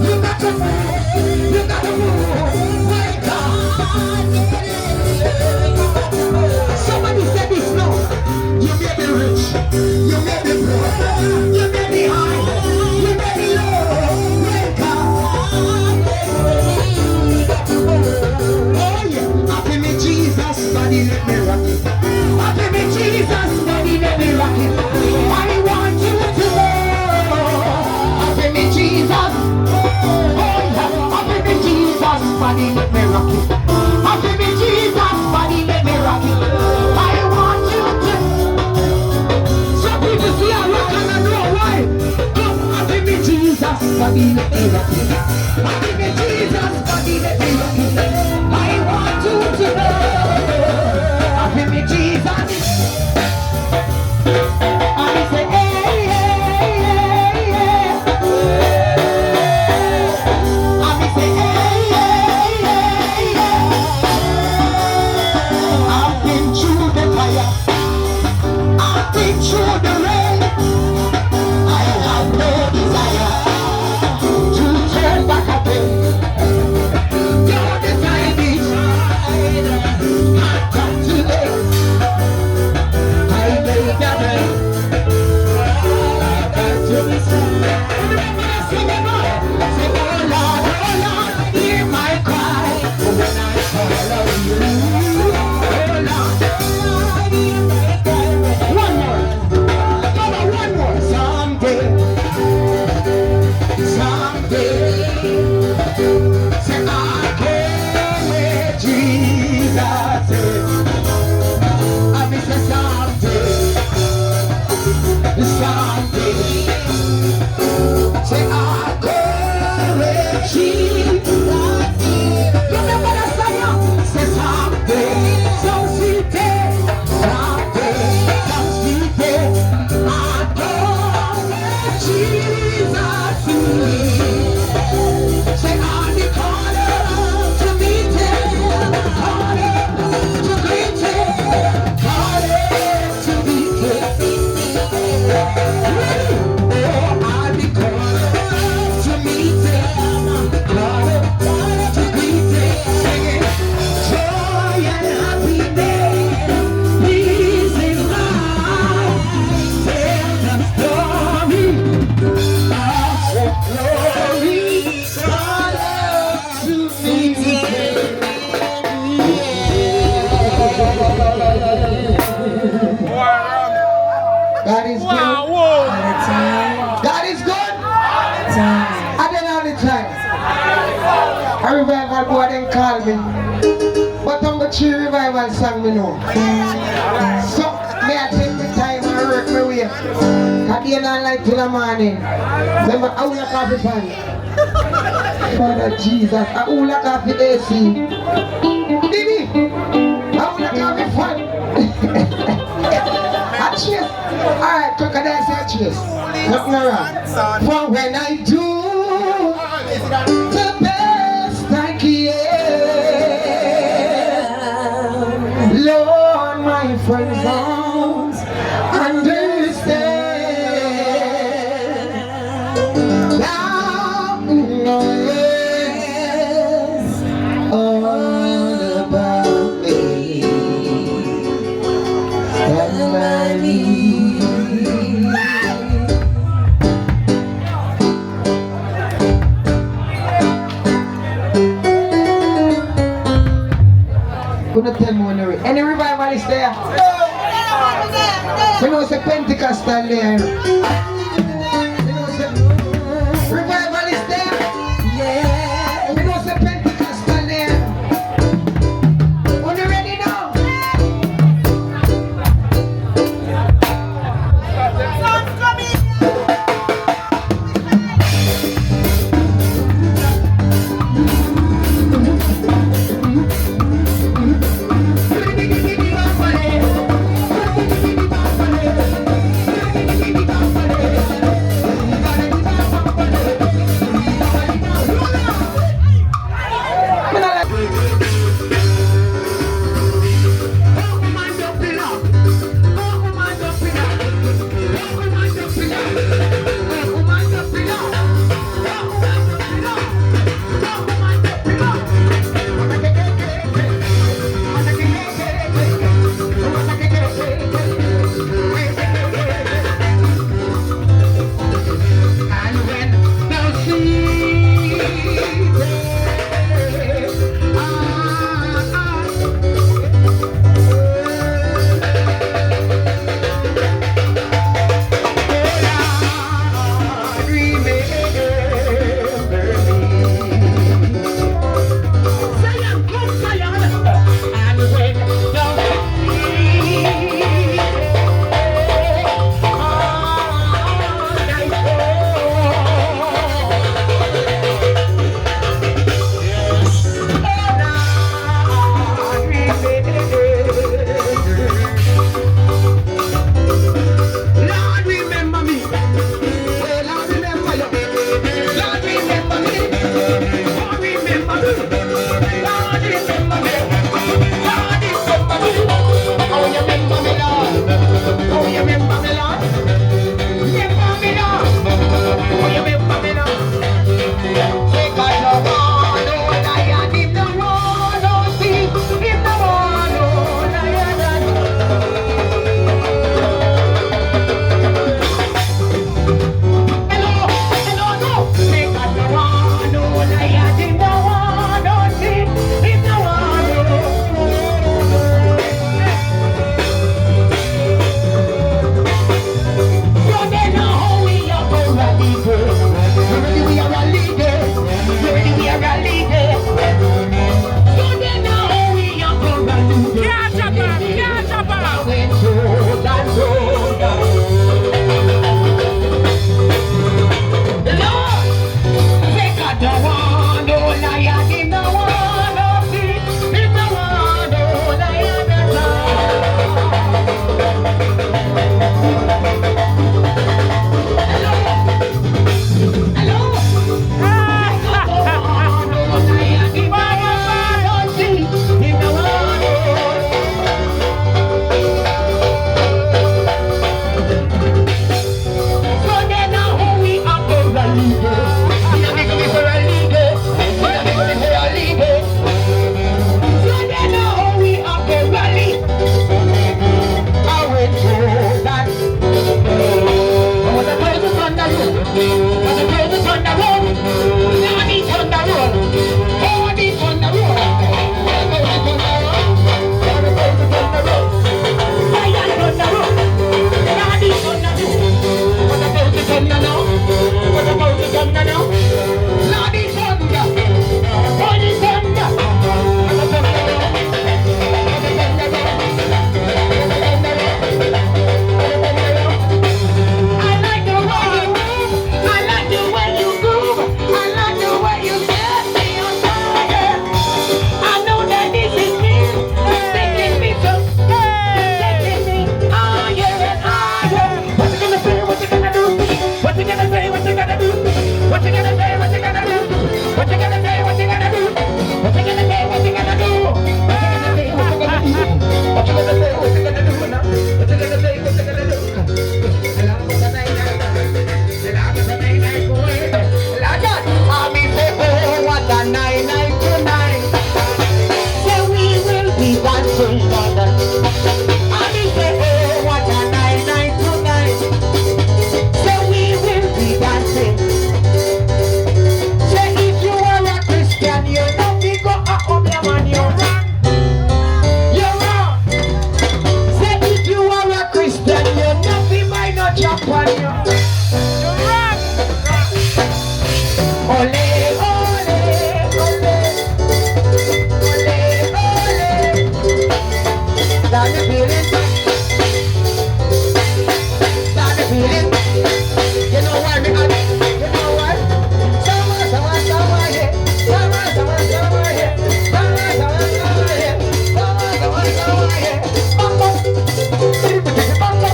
you got to move. You got to move. Wake up. Somebody said this no. You may be rich, you may be poor, you may be high, you may be low. Wake up. Oh yeah, happy me Jesus, body let me rock it. Happy me Jesus, body let me rock it. I want you to know. Happy me Jesus. Oh yeah, happy me Jesus, body let me rock it. Happy me Jesus, body let me rock it. I want you to. Some people see I rock and I know why. Come, happy me Jesus, body let me rock it. Happy me Jesus, body let me rock it. I want you to know. Happy me Jesus. I say, hey, hey, hey, hey. I say, hey, hey, hey, hey. I've been through the fire. I've been through the rain. I have no desire to turn back again. boy then call me. But I'm the true revival song me know. So, may I take my time and work my way. At the end of the night till the morning. Remember, I will coffee pan. Father Jesus, I will coffee AC. Baby, I will coffee fan. A cheers. Alright, crocodile say a cheers. Nothing wrong. For when I do the best I can, Lord, my friends don't understand. Now knows all about me. Stand by me. Gonna tell me any revivalist there? You know it's a Pentecostal there. You know it's a revivalist there? Yeah. You know it's a Pentecostal there. Are you ready now? Sounds coming. Got the feeling. Got the feeling. You know why me at? You know why? Summer, summer, summer, yeah. Summer, summer, summer, yeah. Summer, summer, summer, yeah. Summer, summer, summer, yeah. Bum, bum. Bum, bum.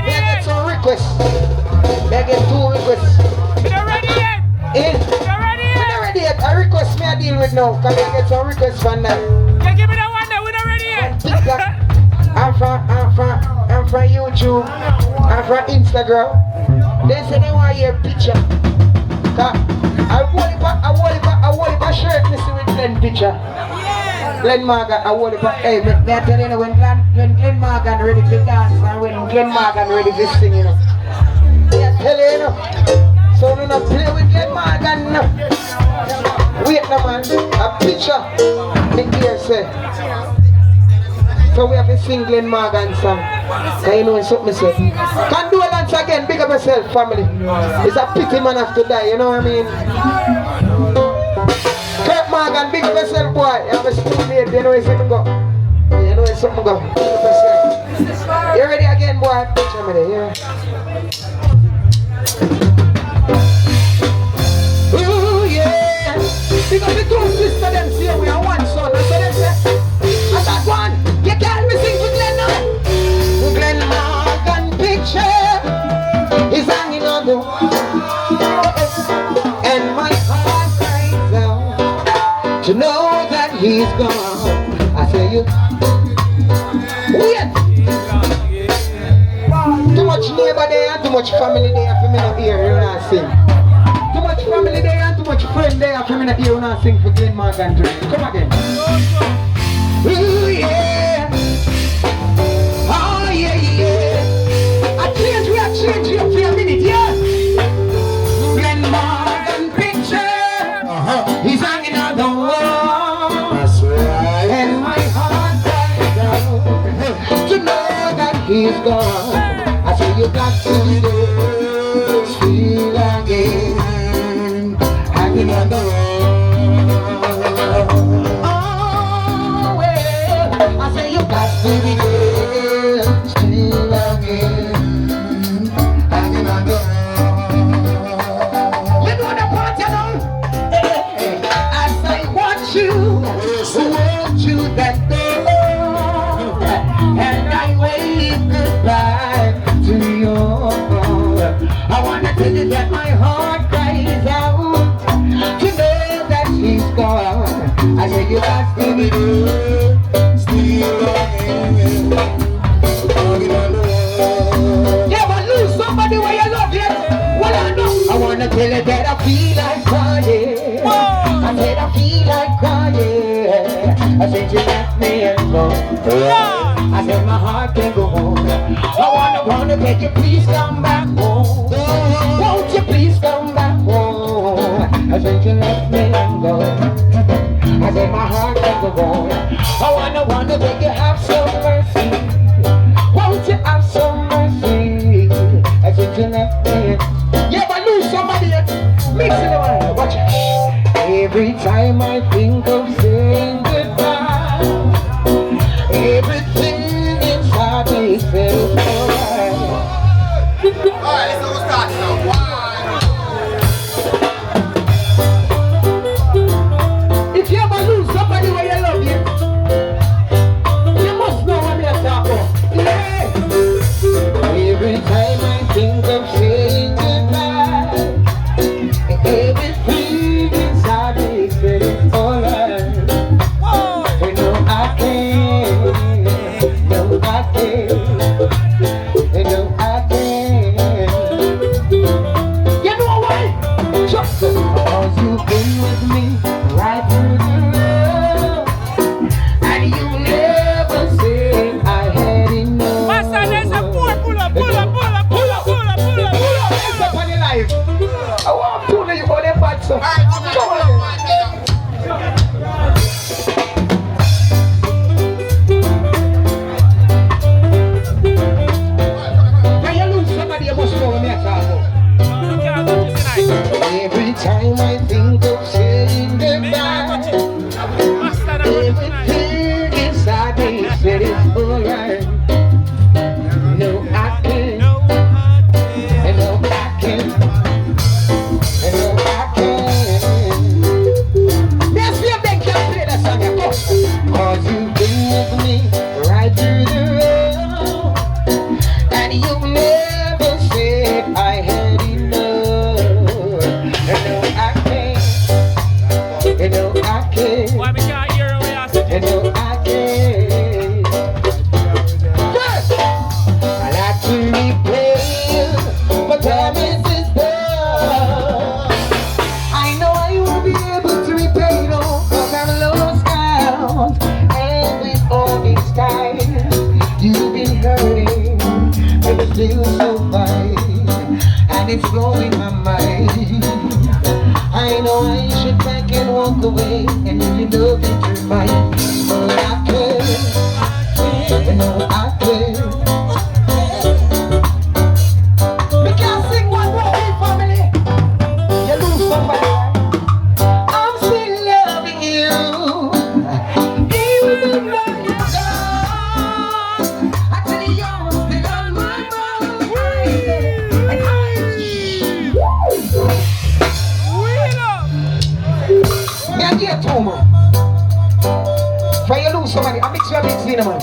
They get some requests. They get 2 requests. We not ready yet. In. We not ready We're yet. not ready yet. A request me I deal with now. Cause I get some requests from them. Yeah, give me that one there. We not ready yet. TikTok. I'm from YouTube. I'm from Instagram. They say they want your picture. Cause I want a shirt missing with Glen picture. Glen Morgan, I want it. Hey, me I tell you, when Glen Morgan ready to dance and when Glen Morgan ready to sing, you know. Yeah, tell you, you know. So do not play with Glen Morgan, no. Wait, no man. A picture. Big dear say. So we have to sing Glen Morgan song. And you know when something say. Can do a dance again, big up yourself, family. It's a pity man have to die, you know what I mean? Kurt Morgan, big up yourself, boy. You have a school mate, you know where something go. You know where something go. Big up yourself. You ready again, boy? Picture me there, yeah. Ooh, yeah. Because the 2 sisters them say we are one son. And so them say, I got one. You can't me sing for Glen now. Glen Morgan picture is hanging on the wall. And my heart cries out to know that he's gone. I say you. Wait. Too much neighbor there and too much family there for me not hear you not sing. Too much family there and too much friend there for me not hear you not sing for Glen Morgan. Come again. Ooh yeah. Oh yeah yeah. I change you for a minute, yeah. Glen Morgan picture. He's hanging on the wall. That's right. And my heart cries out to know that he's gone. I say you got to do still again, hanging on the wall. Oh well, I say you got to be there, still again, hanging on the wall. You know the part you know. As I watch you that door, and I wave goodbye to you. I wanna tell you that my heart cries out to know that he's gone. I say you got to be there, still again, hanging on the wall. You ever lose somebody where you love yet? Well, I know. I wanna tell you that I feel like crying. I said I feel like crying. I said you left me and go. I said my heart can't go home. I wanna beg you, please come back home. Won't you please come back home? I said you left me and go. I said my heart can't go home. I wanna beg you, have some mercy. Won't you have some mercy? I said you left me. You ever lose somebody yet? Mix it around, watch it. Every time I think of saying goodbye, everything inside me feels alright. Alright, let's go start now. If you ever lose somebody where you love you, you must know what they're talking about. Yeah. Every time I think of saying goodbye, everything inside me feels alright. goodbye. Everything inside me said it's alright. No, I can't. No, I can't. No, I can't. That's where they can play that song. Cause you've been with me right through the road, and you've never said I had enough. No, I can't. No, I can't. Why we can't hear away us? No, I can't. Yes. I like to replay, but time is done. I know I won't be able to repay no, cause I'm lost out. And with all this time, you've been hurting, but it's still so fine, and it's blowing my mind. I know I should back and walk away, and you know that you're mine, but I can't. No, I can't. We can't sing one more hit, family. You lose somebody. I'm still loving you, even though you're gone. I tell you, you're still on my mind, and yeah, yeah, too, man. Try you lose somebody. I mix you a bit, cinnamon.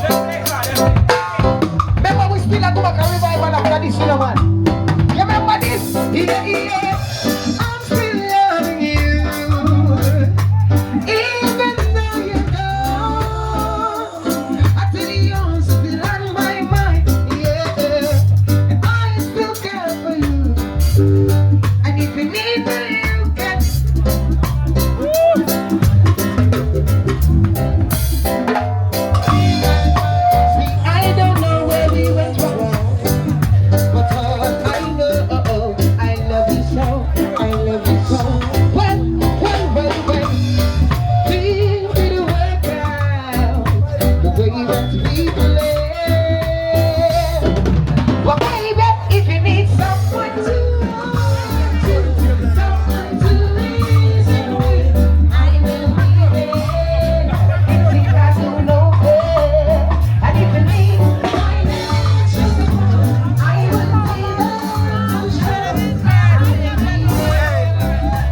Remember, we still have to make a revival after this, cinnamon. You remember this? Yeah, yeah. I'm still loving you, even though you're gone. I tell you, you're still on my mind, yeah. And I still care for you. And if you need me, you can. See, I don't know where we went wrong, but all I know, I love you so, I love you so. When things didn't work out the way that we planned. Well, baby, if you need someone to listen with, I will be there. Think I do no good, and if you need financial support, I will be there.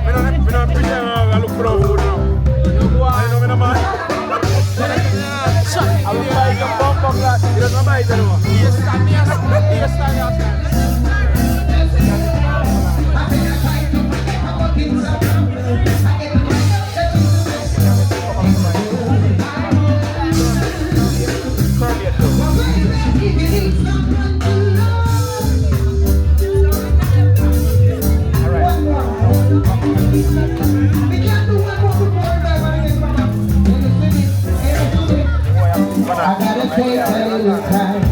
Me don't pretend I look for a food now. I know me no man. I look like a bump of that. You don't know about it anymore. Yes, stand. I gotta take a little time